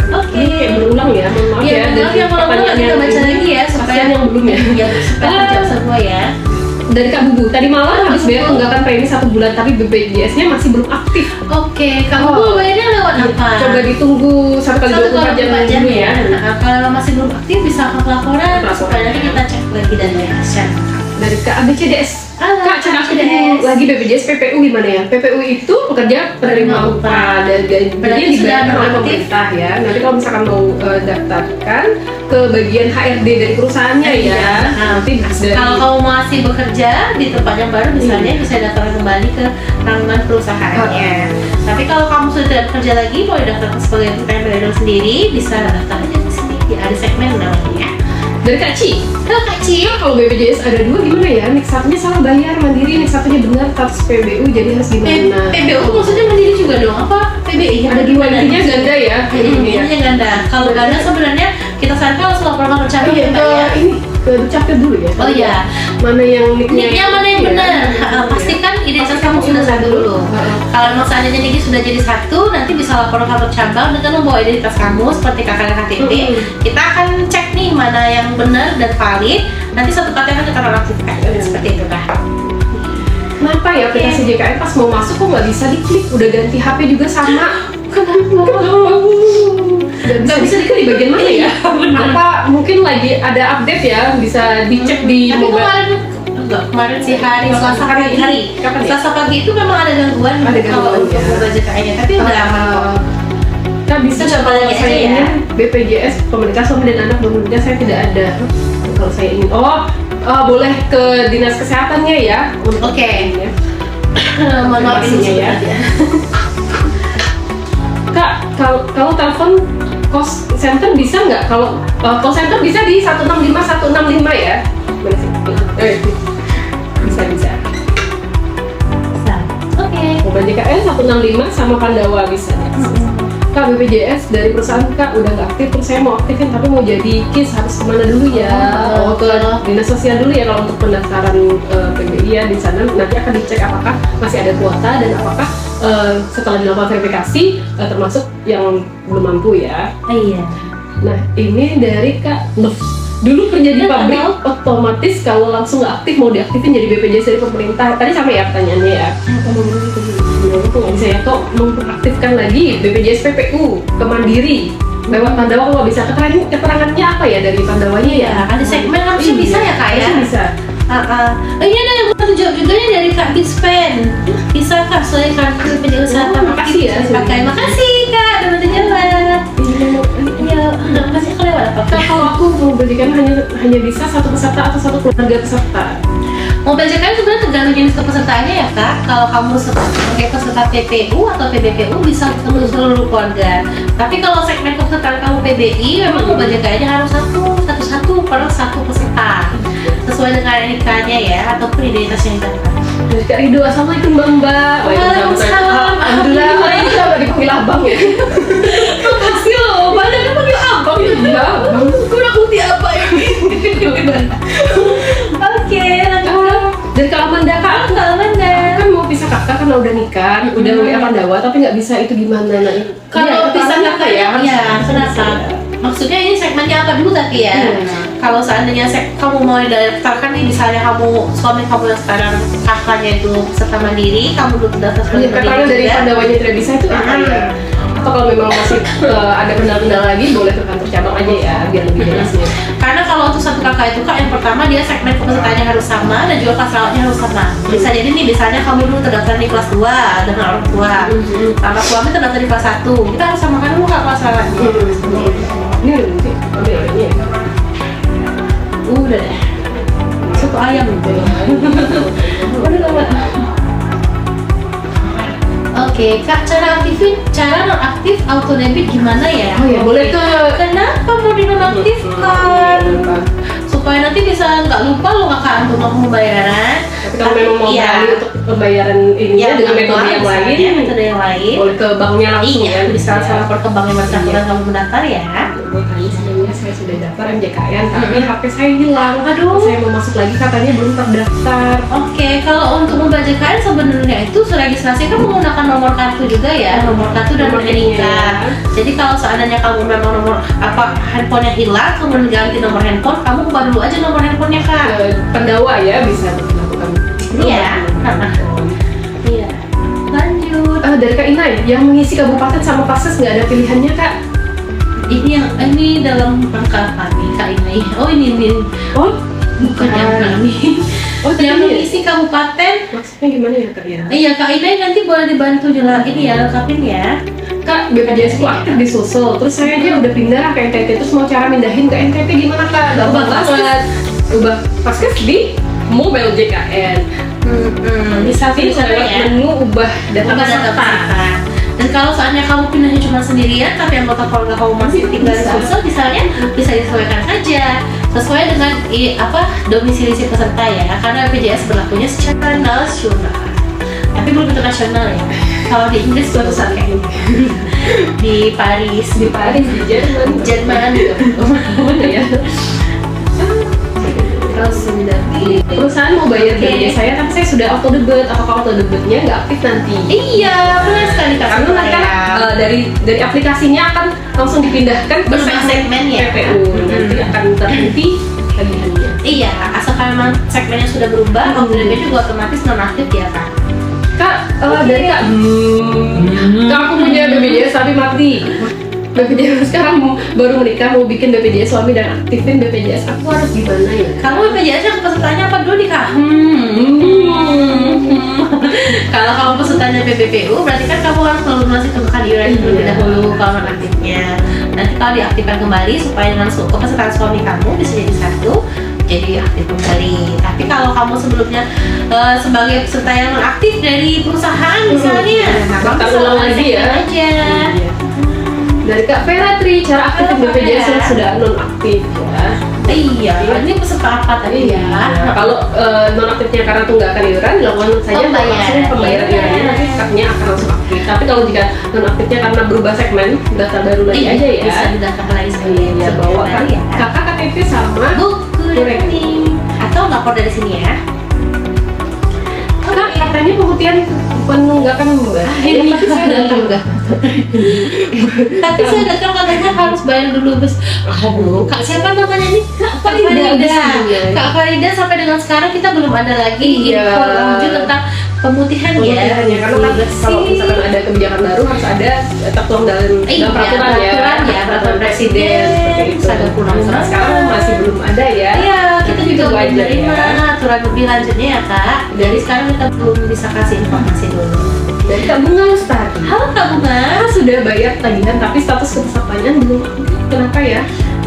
Oke.
Ini kayak berulang ya, mohon maaf ya.
Maaf ya kalau
pertanyaan
kita baca
ini,
lagi ya supaya
kasihan yang belum ya.
supaya terjawab semua ya.
Dari Kak Bubu, tadi malam habis bayar tunggakan premi 1 bulan tapi BPJS-nya masih belum aktif.
Oke, kamu bayarnya lewat apa?
Coba ditunggu 1 kali 24 jam dulu ya.
Nah, kalau masih belum aktif bisa ke pelaporan supaya nanti kita cek lagi dan ya.
Dari Kak ABCDS.
Halo,
Kak, cek aku
ABCDS.
lagi BPJS PPU gimana ya? PPU itu pekerja penerima upah dan
Berarti
gajinya
sudah
dibayar oleh
nonaktif.
pemerintah ya. Nanti kalau misalkan mau daftarkan ke bagian HRD dari perusahaannya ya. Nanti dari
Kalau kamu masih bekerja di tempat yang baru misalnya bisa daftar kembali ke tanggungan perusahaannya. Tapi kalau kamu sudah tidak bekerja lagi mau didaftarkan sebagai PPU sendiri bisa daftar aja di sini di segmen namanya ya.
dari Kak Ci.
Halo Kak Ci.
Kalau BPJS ada 2 gimana ya? Nik satunya salah bayar mandiri, nik satunya benar status PBU jadi harus gimana?
PBU maksudnya mandiri juga dong? Apa PBI?
Ada 2 intinya ganda ya.
Intinya ganda. Kalau ganda sebenarnya kita sarankan langsung laporan ke
Oh
Dukcapil
iya,
ya Mbak ya.
ini ke Dukcapil dulu ya.
Oh iya,
mana yang
Nicknya mana yang benar? Pastikan identitas kamu sudah satu dulu. Kalau memang seandainya nicknya sudah jadi satu, nanti bisa lapor ke kantor cabang dengan membawa identitas kamu seperti KK dan KTP. Kita akan cek nih mana yang benar dan valid. Nanti satu KT akan kita nonaktifkan. Seperti itu kah?
Kenapa ya aplikasi JKN pas mau masuk kok nggak bisa diklik? Udah ganti HP juga sama. Nggak bisa diklik di bagian mana ya? Apa mungkin lagi ada update ya? Bisa dicek di
Tapi kemarin sih hari Selasa pagi.
Kapan ya?
Selasa pagi itu memang ada gangguan kalau untuk mobile JKN-nya, tapi udah aman kok.
Kan bisa
Coba
kalau
lagi
saya
aja ya.
ingin BPJS pemerintah suami dan anak belum menikah saya tidak ada. Kalau saya ingin boleh ke dinas kesehatannya ya.
Oke. Mohon maaf ini
Informasinya ya. Kak, kalau telepon call center bisa nggak? Kalau call center bisa di 165 165 ya? Mana sih? Bisa.
Oke.
Mobile JKN 165 sama Pandawa bisa ya. Kak, BPJS dari perusahaan Kak udah nggak aktif, terus saya mau aktifin tapi mau jadi KIS harus kemana dulu ya? Ke dinas sosial dulu ya kalau untuk pendaftaran PBI ya di sana nanti akan dicek apakah masih ada kuota dan apakah setelah dilakukan verifikasi termasuk yang belum mampu ya.
Iya.
Nah ini dari Kak Nuf. Dulu kerja di pabrik otomatis kalau langsung nggak aktif mau diaktifin jadi BPJS dari pemerintah. Tadi sama ya pertanyaannya ya. Itu nggak bisa ya kok mengaktifkan lagi BPJS PPU ke Mandiri lewat Pandawa kalau bisa. Keterangannya apa ya dari Pandawanya ya?
Ada segmen harusnya bisa ya Kak ya?
Harusnya bisa.
Ini ada yang mau jawab juga nih dari Kak Bispen. Bisa Kak selain kartu BPJS Kesehatan
makasih ya.
pakai. Makasih Kak, udah bantu jawab. Iya, makasih kalau lewat apa?
Kak, kalau aku mau berikan hanya bisa satu peserta atau satu keluarga peserta.
Mobile JKN sebenarnya tergantung jenis kepesertaannya ya Kak. Kalau kamu sebagai peserta PPU atau PBPU bisa untuk seluruh keluarga. Tapi kalau segmen kepesertaan kamu PBI, memang mobile JKN-nya harus satu per satu peserta sesuai dengan NIK-nya ya ataupun identitas yang didaftar.
Dari Kak Rido, assalamualaikum Mbak.
Waalaikumsalam.
Alhamdulillah. Ini apa dipanggil abang ya? Makasih loh, banyak yang panggil abang ya. Abang, kurang bukti apa ini?
Oke, lanjut.
Dan kalau Amanda Kak,
Kalau Amanda
kan mau pisah kakak kan udah nikah, udah WA Pandawa tapi nggak bisa itu gimana? Nah,
kalau pisah kakak ya,
harus
kenapa?
bisa.
Maksudnya ini segmennya apa dulu tapi ya? Kalau seandainya kamu mau didaftarkan nih, misalnya suami kamu yang sekarang kakaknya itu peserta mandiri, kamu dulu terdaftar sebagai
Keterangan
mandiri
dari
juga.
Pandawanya tidak bisa itu apa ya? Atau kalau memang masih ada kendala-kendala lagi boleh ke kantor cabang aja ya biar lebih jelasnya.
Karena kalau untuk satu kakak itu Kak, yang pertama dia segmen pesertanya harus sama dan juga kelas rawatnya harus sama. Bisa jadi nih, misalnya kamu dulu terdaftar di kelas 2 dengan orang tua, sama suami terdaftar di kelas 1, kita harus samakan dulu Kak kelas rawatnya.
Ini nanti ambil ini.
Udah deh, soto ayam gitu ya. Udah lama. Oke, Kak, cara nonaktif auto debit gimana ya?
Oh ya, boleh ke
Kenapa mau dinonaktifkan? Supaya nanti bisa nggak lupa lo Kak untuk mau pembayaran.
tapi kalau memang mau beralih untuk pembayaran ininya dengan metode yang lain,
metode yang lain.
boleh ke banknya langsung
Iya,
ya.
bisa salah perkembangan masyarakat kamu mendaftar ya.
Tadi sebelumnya saya sudah daftar MJKN, tapi HP saya hilang.
Aduh.
Saya mau masuk lagi katanya belum terdaftar.
Oke, kalau untuk mobile JKN sebenarnya itu registrasi kan menggunakan nomor kartu juga ya, nomor kartu dan
Nomor
NIK.
NIK.
Jadi kalau seandainya kamu memang handphonenya hilang, kemudian ganti nomor handphone, kamu ubah dulu aja nomor handphonenya Kak.
Pendawa ya bisa dilakukan.
Iya. Iya. Lanjut.
Dari Kak Inai, yang mengisi kabupaten sama Pases nggak ada pilihannya Kak?
Ini dalam rangka apa nih Kak ini? Oh ini.
Oh,
Bukan yang kami.
Oh,
Yang
tadi
mengisi kabupaten.
maksudnya gimana ya Kak ya?
Iya Kak Inai nanti boleh dibantu ini ya lengkapin ya.
Kak, BPJS ku aktif di Sulsel, terus saya aja udah pindah ke NTT, terus mau cara mindahin ke NTT gimana Kak? Gampang banget. Ubah Paskes di mobile JKN.
Bisa
Jadi lewat
ya.
menu ubah data
Ubah data
peserta.
peserta. Dan kalau seandainya kamu pindahnya cuma sendirian, tapi anggota keluarga kamu masih tinggal di Sulsel, misalnya bisa disesuaikan saja sesuai dengan domisili si peserta ya. Karena BPJS berlakunya secara nasional, tapi belum internasional ya. Kalau di Inggris baru saja di Paris,
Di Jerman.
Jerman gitu.
Mana ya?
sudah.
perusahaan mau bayar gaji saya, tapi saya sudah auto debit. Apakah auto debitnya nggak aktif nanti?
Iya, benar sekali Kak.
Karena nanti kan dari aplikasinya akan langsung dipindahkan ke
Berubah segmennya.
PPU. Nanti akan terhenti tagihannya.
Iya, asalkan memang segmennya sudah berubah, auto debit juga otomatis nonaktif ya Kak.
Kak, dari Kak, Kak aku punya BPJS tapi mati. BPJS sekarang baru menikah, mau bikin BPJS suami dan aktifin BPJS. Aku harus gimana ya?
Kamu BPJS-nya pesertanya apa dulu nih Kak? Kalau kamu pesertanya PPPU, berarti kan kamu harus melunasi tunggakan iuran terlebih dahulu kalau nonaktifnya. Nanti kalau diaktifkan kembali supaya langsung kepesertaan suami kamu bisa jadi satu, jadi aktif kembali. Tapi kalau kamu sebelumnya sebagai peserta yang aktif dari perusahaan misalnya, kamu
Kita
bisa
ulang lagi ya.
aja.
Dari Kak Feratri, cara aktifin
Halo,
BPJS yang
Kak.
sudah non-aktif ya.
Iya, ini peserta apa tadi ya?
Nah, kalau non-aktifnya karena tunggakan iuran, dilakukan saja langsung pembayaran iurannya, nanti kartunya akan langsung aktif. Tapi kalau jika non-aktifnya karena berubah segmen, daftar baru lagi aja ya.
Bisa didaftar lagi sekali
Ya, bawa kan
ya.
kakak KTP sama
Buku rekening atau lapor dari sini ya.
Kak, katanya pemutihan penunggakan mbak.
Ini saya datang enggak? Tapi saya datang katanya harus bayar dulu bes. Aduh, Kak siapa namanya nih? Kak Farida. Kak Farida sampai dengan sekarang kita belum ada lagi
Iya.
info lanjut tentang pemutihan ya.
Pemutihannya, karena kan kalau misalkan ada kebijakan baru harus ada tertuang dalam peraturan ya, peraturan presiden seperti itu.
Ada kurang
Nah, sekarang masih belum ada ya.
Iya, kita juga
Itu
belum
aja
menerima
ya.
aturan lebih lanjutnya ya Kak. Dari sekarang kita belum bisa kasih informasi dulu.
Dari Kak Bunga Lestari.
Halo Kak Bunga.
Kita sudah bayar tagihan tapi status kepesertaan belum aktif. Kenapa ya?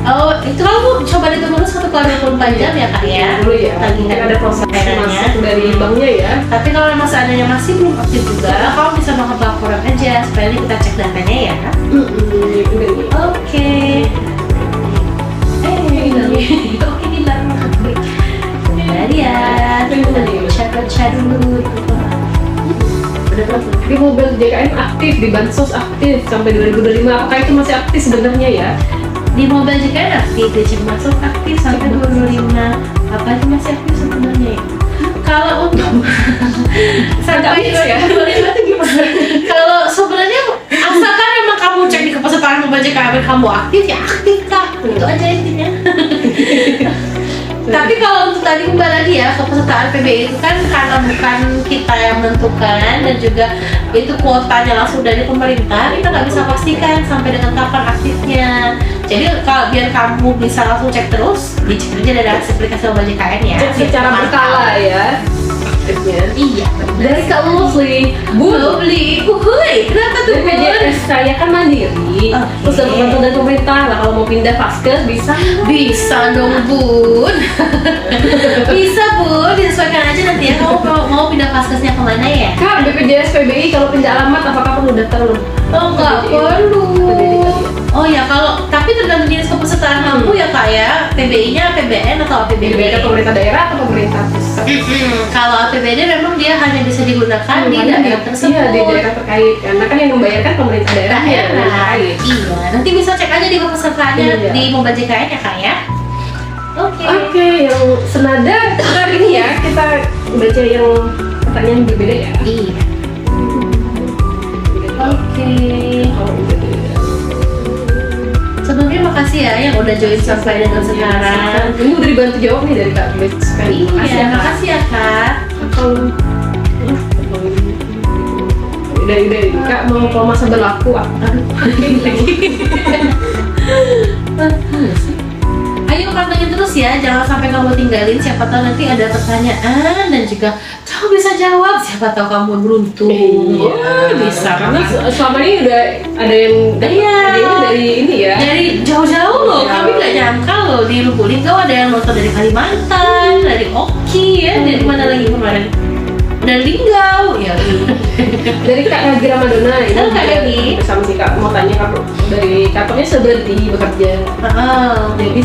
Oh, itu kamu coba ditunggu dulu 1 x 24 jam ya Kak ya.
Dulu ya.
Tagihan
Mungkin ada proses
bayarannya.
masuk dari banknya ya.
Tapi kalau memang seandainya masih belum aktif juga, kamu bisa melakukan laporan aja supaya nanti kita cek datanya ya. Oke. Oke nih Bang. Bentar ya. Baca dulu.
Di mobil JKN aktif, di Bansos aktif sampai 2025. Apakah itu masih aktif sebenarnya ya?
Di mobil juga aktif, di cek masuk aktif sampai 25. Apa itu masih aktif sebenarnya? Kalau untuk sampai 2025 itu gimana? Kalau sebenarnya asalkan memang kamu cek di kepesertaan mobil JKN kamu aktif ya aktif Kak. Itu aja intinya. Tapi kalau untuk tadi kembali lagi ya, kepesertaan PBI itu kan karena bukan kita yang menentukan dan juga itu kuotanya langsung dari pemerintah, kita nggak bisa pastikan sampai dengan kapan aktifnya. Jadi kalau biar kamu bisa langsung cek terus, dicek aja dari aplikasi Lomba JKN ya.
Cek secara berkala ya aktifnya.
Iya.
Dari Kak Lovely,
Lovely, uhuy, kenapa tuh Bun?
BPJS saya kan mandiri, terus dapat bantuan dari pemerintah lah. Kalau mau pindah vaskes bisa.
Bisa dong Bun. Bisa Bun, disesuaikan aja nanti ya. Kamu mau pindah vaskesnya kemana ya?
Kak, BPJS PBI kalau pindah alamat apakah perlu daftar belum?
Oh nggak perlu. Oh ya kalau tapi tergantung jenis kepesertaan kamu ya Kak ya. PBI-nya APBN atau APBD?
Beda pemerintah daerah atau pemerintah pusat?
Kalau APBD memang dia hanya bisa digunakan di daerah tersebut.
Iya, di daerah terkait. Karena kan yang membayarkan pemerintah daerah ya.
Iya. Nanti bisa cek aja di kepesertaannya
Iya.
di Moba JKN ya Kak ya. Oke.
Oke, yang senada hari ini ya kita baca yang pertanyaan berbeda ya.
Iya. Oke.
Oh, berbeda.
Sebelumnya makasih ya yang udah join sampai dengan sekarang.
Ini udah dibantu jawab nih dari Kak Bets.
Iya, makasih ya Kak.
Kalau udah Kak mau kalau masa berlaku aduh.
Ayo pantengin terus ya, jangan sampai kamu tinggalin. Siapa tahu nanti ada pertanyaan dan juga kamu bisa jawab. Siapa tahu kamu beruntung. Wah, bisa
Karena
kan?
selama ini udah ada yang
Iya.
ada yang dari ini ya.
Dari jauh-jauh loh,
Jauh.
kami nggak nyangka loh di Lubuk Linggau ada yang nonton dari Kalimantan, dari Oki ya, dari mana lagi kemarin? Dari Linggau, ya.
Dari Kak Ragi Ramadona ini
Halo, Kak
juga
Ragi.
bersama si Kak mau tanya Kak dari kantornya sudah berhenti bekerja. Jadi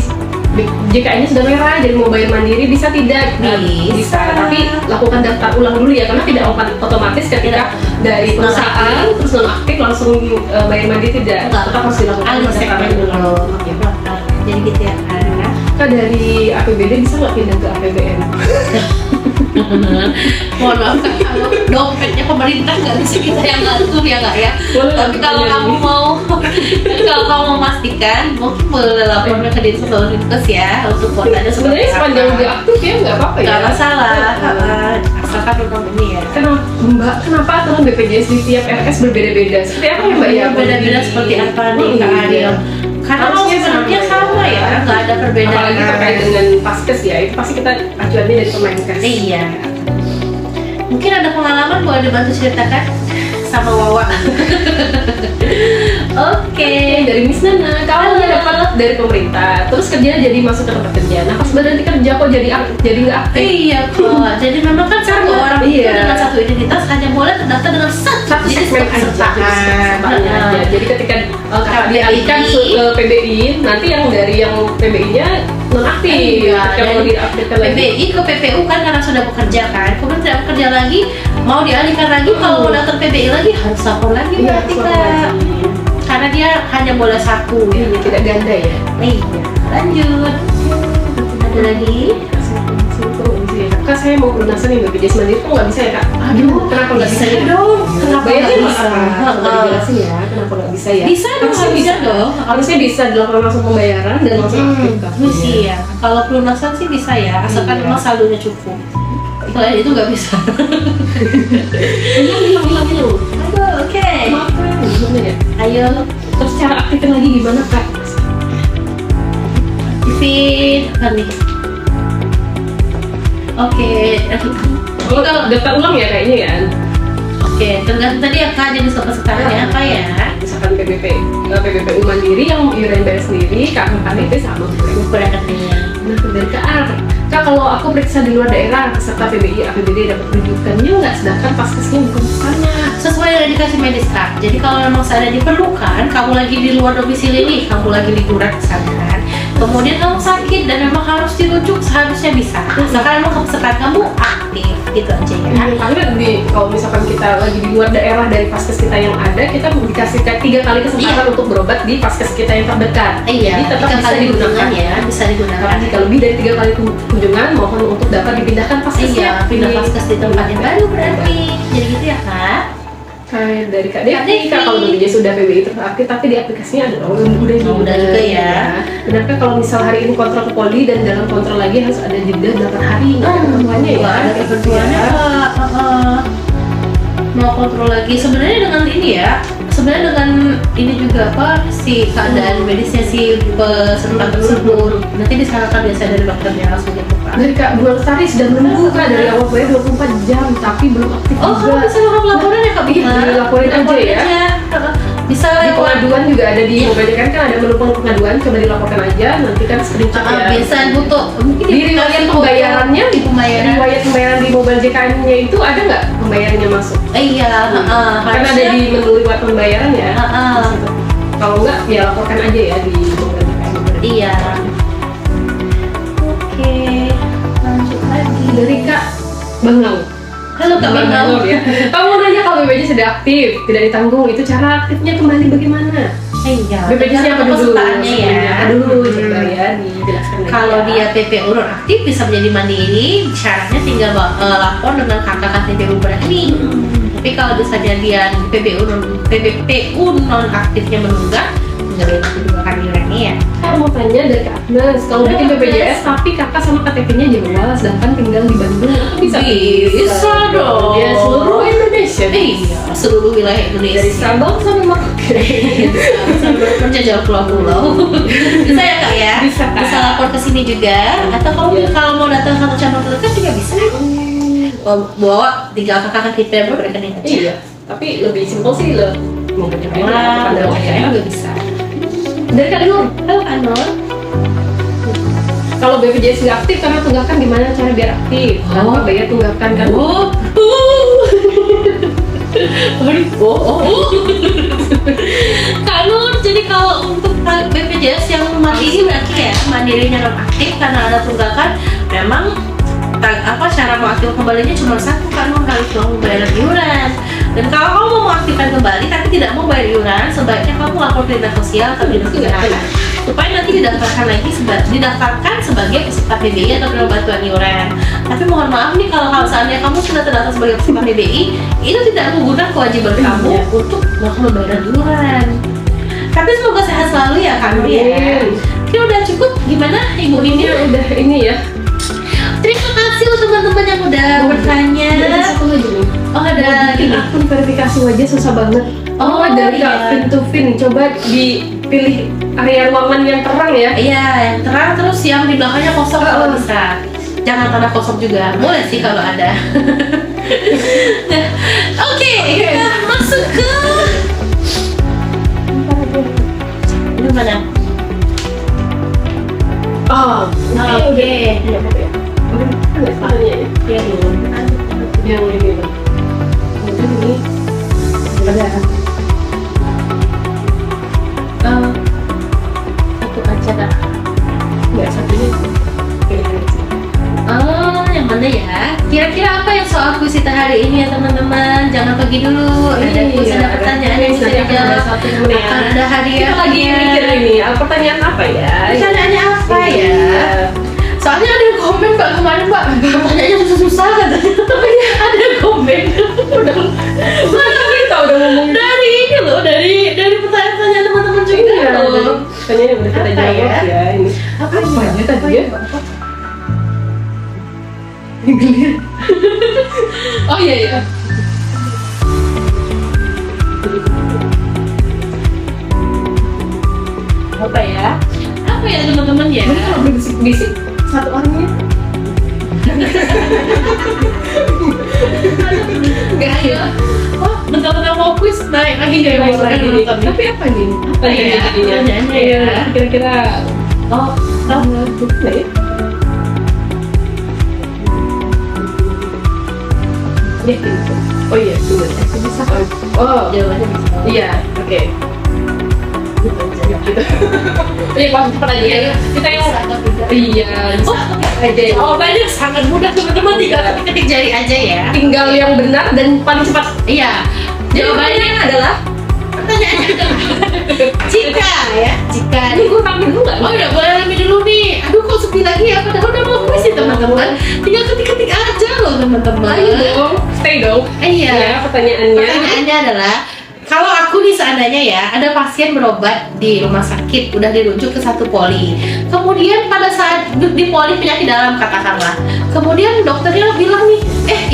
JKN-nya sudah merah, jadi mau bayar mandiri bisa tidak?
Bisa.
Tapi lakukan daftar ulang dulu ya, karena tidak otomatis ketika dari perusahaan terus nonaktif langsung bayar mandiri tidak. Tetap harus dilakukan
Alih segmen dulu.
Ya.
Jadi gitu ya Kak.
Kak dari APBD bisa nggak pindah ke APBN?
Mohon maaf Kak, kalau dompetnya pemerintah nggak bisa kita yang ngatur ya Kak ya.
Boleh,
Tapi kalau
boleh.
kamu mau, kalau kamu memastikan, mungkin boleh lapornya ke Dinas Sosial Dinkes ya untuk kuotanya
Sebenarnya sepanjang
apa.
udah aktif ya nggak apa-apa ya.
Nggak masalah, asalkan program ini ya.
Kenapa aturan BPJS di tiap RS berbeda-beda? Seperti apa ya Mbak ya?
Beda-beda seperti apa nih Kak Ariel? Karena kalau sebenarnya sama ya, nggak ada perbedaan.
Apalagi terkait dengan paskes ya, itu pasti kita acuannya dari Kemenkes.
Iya. Mungkin ada pengalaman boleh dibantu ceritakan sama Wawa. Oke.
Dari Miss Nana, kalau nggak dapat dari pemerintah, terus kerja jadi masuk ke tempat kerja. Nah pas berhenti kerja kok jadi nggak aktif?
Iya kok. Jadi memang kan satu orang itu
Iya.
dengan satu identitas hanya boleh terdaftar dengan satu
Jadi
jenis kepesertaan.
aja. Jadi ketika kakak dialihkan ke PBI, nanti yang dari yang PBI-nya nonaktif.
Iya,
Kalau
dari
diaktifkan lagi.
PBI ke PPU kan karena sudah bekerja kan, kemudian tidak bekerja lagi, mau dialihkan lagi, kalau mau daftar PBI lagi harus lapor lagi
Iya,
berarti
lapor
Kak.
lagi.
Karena dia hanya boleh satu.
Iya, tidak ganda ya.
Iya, lanjut. Ada lagi?
Kak saya mau pelunasan nih BPJS Mandiri kok nggak bisa ya Kak? Aduh, kenapa nggak bisa ya?
dong? Kenapa
Bayarnya
nggak
bisa?
bisa?
Nggak dijelasin ya, kenapa nggak bisa ya?
Bisa dong,
Harusnya
bisa dong.
Harusnya bisa dilakukan langsung pembayaran dan langsung aktif Kak.
Misi ya. Kalau pelunasan sih bisa ya, asalkan
Iya.
memang saldonya cukup. Selain itu nggak bisa.
Hilang.
Aduh, oke.
Maaf Kak, gimana ya?
Ayo,
Terus cara aktifin lagi gimana Kak?
aktifin apa nih? Oke,
Oh, daftar ulang ya kayaknya ya?
oke. Tergantung tadi ya Kak, jenis kepesertaannya apa ya?
Misalkan PBPU Mandiri yang iuran bayar sendiri, KKP sama
Ukuran rekeningnya.
Nah, dari Kak, kalau aku periksa di luar daerah peserta PBI, APBD dapat rujukannya nggak, sedangkan paskesnya bukan di sana.
Sesuai dengan indikasi medis Kak. Jadi kalau memang saya diperlukan, kamu lagi di luar domisili nih, kamu lagi liburan ke sana kan. Kemudian kamu sakit dan memang harus dirujuk, seharusnya bisa. Asalkan memang kepesertaan kamu aktif, gitu aja ya.
Karena kalau misalkan kita lagi di luar daerah dari paskes kita yang ada, kita dikasih 3 kali kesempatan untuk berobat di paskes kita yang terdekat.
Iya,
Jadi tetap
3
bisa
kali
digunakan
kunjungan ya, bisa digunakan.
Tapi jika lebih dari 3 kali kunjungan, mohon untuk dapat dipindahkan paskesnya.
Iya, pindah paskes di tempat yang baru berarti. Jadi gitu ya Kak.
Kayak dari Kak
Kak
Devi, Kak, kalau
Devi.
BPJS sudah PBI teraktif tapi di aplikasinya ada
udah juga ya.
Benarkah kalau misal hari ini kontrol ke Poli dan dalam kontrol lagi harus ada jeda 8 hari? Nggak ada ketentuannya ya?
Ada ketentuannya Kak. Mau kontrol lagi sebenarnya dengan ini ya. Sebenarnya dengan ini juga apa si keadaan medisnya si peserta tersebut nanti disarankan biasa dari dokternya langsung gitu Kak.
Dari Kak Bu Lestari sudah menunggu Kak dari awal bayar 24 jam tapi belum aktif
Oh, kamu
juga.
bisa lakukan laporan ya Kak?
Iya, dilaporin aja ya.
Bisa
Di
lewat.
pengaduan juga ada di mobile kan ada menu pengaduan, coba dilaporkan aja nanti kan screenshot ya.
Biasa butuh mungkin
Di riwayat pembayarannya,
di pembayaran.
riwayat pembayaran di mobile JKN-nya itu ada nggak pembayarannya masuk?
Iya,
Kan ada di menu riwayat pembayaran ya.
Heeh.
Kalau nggak ya laporkan aja ya di mobile JKN.
Iya. Oke, lanjut lagi.
Dari Kak Bangau.
Halo Kak Bangau.
ya. Kamu nanya kalau BPJS sudah aktif, tidak ditanggung, itu cara aktifnya kembali bagaimana?
Iya.
BPJS-nya apa dulu?
Pesertaannya ya.
Apa dulu? Coba ya dijelaskan lagi.
Kalau dia PPU non aktif bisa menjadi mandiri, syaratnya tinggal lapor dengan kakak KTPU berani. Tapi kalau misalnya dia PPPU non aktifnya menunggak, tinggal dua kali iurannya ya.
Saya mau tanya dari Kak Agnes, kalau bikin BPJS tapi kakak sama KTP-nya Jawa, sedangkan tinggal di Bandung, itu bisa?
Bisa dong.
Ya seluruh Indonesia.
Iya, seluruh wilayah Indonesia.
Dari Sabang sampai Merauke.
Kerja jauh pulau-pulau. Bisa ya Kak ya?
Bisa, Kak.
Bisa lapor ke sini juga. Atau kalau mau datang satu cabang terdekat juga bisa. Bawa tinggal kakak KTP rekening aja.
Iya, tapi lebih simpel sih loh. Mau BPJS
Wah,
pada
ya juga bisa.
Dari Kak Nur,
Halo Kak Nur.
kalau BPJS nggak aktif karena tunggakan gimana cara biar aktif? Tanpa bayar tunggakan kan?
Kak Nur, jadi kalau untuk BPJS yang mandiri berarti ya mandirinya non aktif karena ada tunggakan, memang cara mau aktif kembalinya cuma satu, Kak Nur harus langsung bayar iuran. Dan kalau kamu mau mengaktifkan kembali tapi tidak mau bayar iuran, sebaiknya kamu lapor ke dinas sosial atau dinas kesehatan supaya nanti didaftarkan sebagai peserta PBI atau penerima bantuan iuran. Tapi mohon maaf nih, kalau seandainya kamu sudah terdaftar sebagai peserta PBI, itu tidak menggunakan kewajiban kamu untuk melakukan pembayaran iuran. Tapi semoga sehat selalu ya kamu ya. Oke, udah cukup. Gimana Ibu Mimin?
Udah ini ya.
Terima kasih untuk teman-teman yang udah bertanya.
Ada satu lagi nih.
Oh, ada
Bikin akun verifikasi wajah susah banget.
Oh,
dari
iya.
pin to pin. Coba dipilih area ruangan yang terang ya.
Iya, yang terang, terus yang di belakangnya kosong kalau bisa. Jangan tanah kosong juga. Boleh sih kalau ada. Oke, kita masuk ke ini mana?
Oh,
Oke.
Iya, ya. Udah nggak salahnya ya?
Iya dulu.
Yang ini loh. Kemudian ini ada
Satu aja dah.
nggak satunya pilihan kecil.
Oh, yang mana ya? Kira-kira apa yang soal kuis kita hari ini ya teman-teman? Jangan pergi dulu. Ada kuis, ada pertanyaan yang bisa dijawab. Akan ada hadiah.
Kita lagi mikir ini, pertanyaan apa ya?
Pertanyaannya apa ya?
Iya.
Soalnya ada yang komen Mbak kemarin Mbak, pertanyaannya susah-susah katanya. Ada yang komen.
Kita udah ngomong
Dari ini loh, dari pertanyaan-pertanyaan teman-teman juga loh.
pertanyaan yang udah kita
Apa
jawab
ya?
ya ini.
Apa
Apanya tadi ya?
Apa?
Ini gelir. Oh iya iya.
Apa ya? Apa ya teman-teman ya?
Ini kalau berbisik-bisik satu orangnya.
Gak ya? Oh, bentar-bentar mau kuis naik lagi ya,
Naik
lagi
lagi.
nonton.
Tapi apa nih?
Apa ya?
jadinya?
Pertanyaannya
Iya,
ya?
kira-kira
Oh,
bukan ya? Ya, gitu. Oh iya, benar. Bisa. Oh,
jawabannya bisa.
iya, oke. Gitu. Iya, pas pertanyaan kita yang iya,
Oh,
aja.
jawabannya sangat mudah teman-teman, tinggal ketik jari aja ya.
Tinggal yang benar dan paling cepat.
Iya.
Jawabannya adalah
Pertanyaannya adalah jika ya, jika
ini gue tampil dulu nggak?
Oh udah boleh ambil dulu nih. Aduh kok sepi lagi ya, padahal udah mau kuis sih teman-teman. Tinggal ketik-ketik aja loh teman-teman.
Ayo dong, stay dong.
Iya.
Ya, pertanyaannya.
Pertanyaannya adalah, kalau aku nih seandainya ya ada pasien berobat di rumah sakit, udah dirujuk ke satu poli. Kemudian pada saat di poli penyakit dalam katakanlah, kemudian dokternya bilang nih,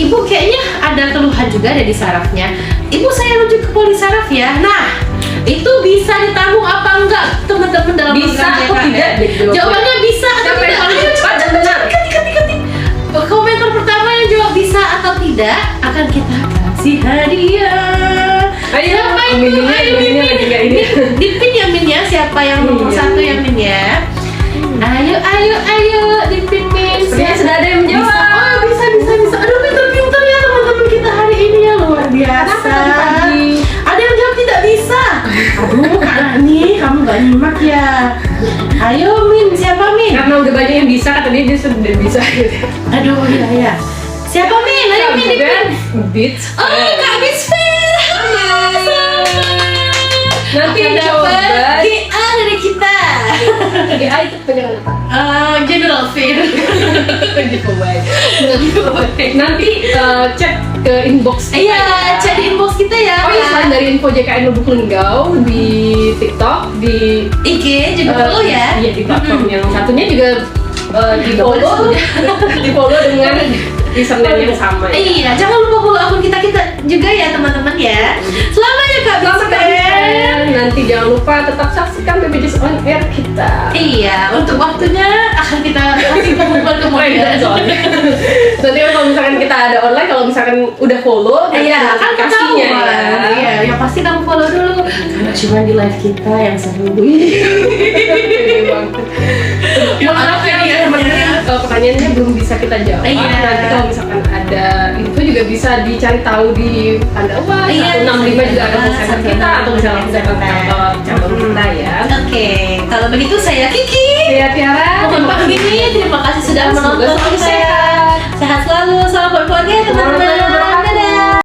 ibu kayaknya ada keluhan juga ada di sarafnya. Ibu saya rujuk ke poli saraf ya. Nah, itu bisa ditanggung apa enggak teman-teman dalam
Bisa
program
atau
JKN?
tidak?
Jawabannya bisa atau
Siapa yang
tidak?
paling
Ayo,
cepat dan benar?
ketik. Komentar pertama yang jawab bisa atau tidak akan kita kasih hadiah.
Ayo,
Siapa itu?
aminnya
Ayo,
lagi
Min.
nggak ini.
Di pin ya Min ya, siapa yang nomor
Iya.
satu ya Min ya? Ayo di pin Min.
Sepertinya sudah ada yang menjawab.
Bisa. Aduh pintar-pintar ya teman-teman kita hari ini ya, luar biasa.
Pagi.
Ada yang jawab tidak bisa. Aduh Kak Nani, kamu gak nyimak ya. Ayo Min, siapa Min?
Karena udah banyak yang bisa, kata dia sudah bisa gitu.
Aduh iya. Siapa Min? Ayo Min di pin.
Beats.
Oh Kak Bisfer. Halo.
Nanti
Akan
coba
dapat GA dari kita.
GA itu pengen apa?
General Fair.
Nanti cek ke inbox kita
Iya,
ya.
cek di inbox kita ya.
Oh iya, selain dari info JKN Lubuk Linggau di TikTok, di
IG juga follow ya.
Iya, di platform yang satunya juga di follow di follow dengan username yang sama ya.
Iya, jangan lupa follow akun kita juga ya teman-teman ya. Selamat ya Kak Bisfer.
Nanti jangan lupa tetap saksikan BPJS on air kita.
Iya, untuk waktunya akan kita kasih pengumuman kemudian.
Soalnya nanti kalau misalkan kita ada online, kalau misalkan udah follow, nanti
Iya,
ada
kan
notifikasinya
ketahuan.
ya.
Iya, yang pasti kamu follow dulu. Karena cuma di live kita yang seru.
Maaf ya teman-teman, pertanyaannya belum bisa kita jawab.
Iya.
Nanti kalau misalkan ada info juga bisa dicari tahu di Tanda Uang,
Iya,
165 juga ada call center kita, atau misalnya bisa ke kantor cabang kita ya.
Oke, kalau begitu saya Kiki.
Saya Tiara.
Mohon pamit ini, terima kasih sudah
Semoga
menonton
selalu
saya. Sehat selalu, salam berkeluarga ya teman-teman.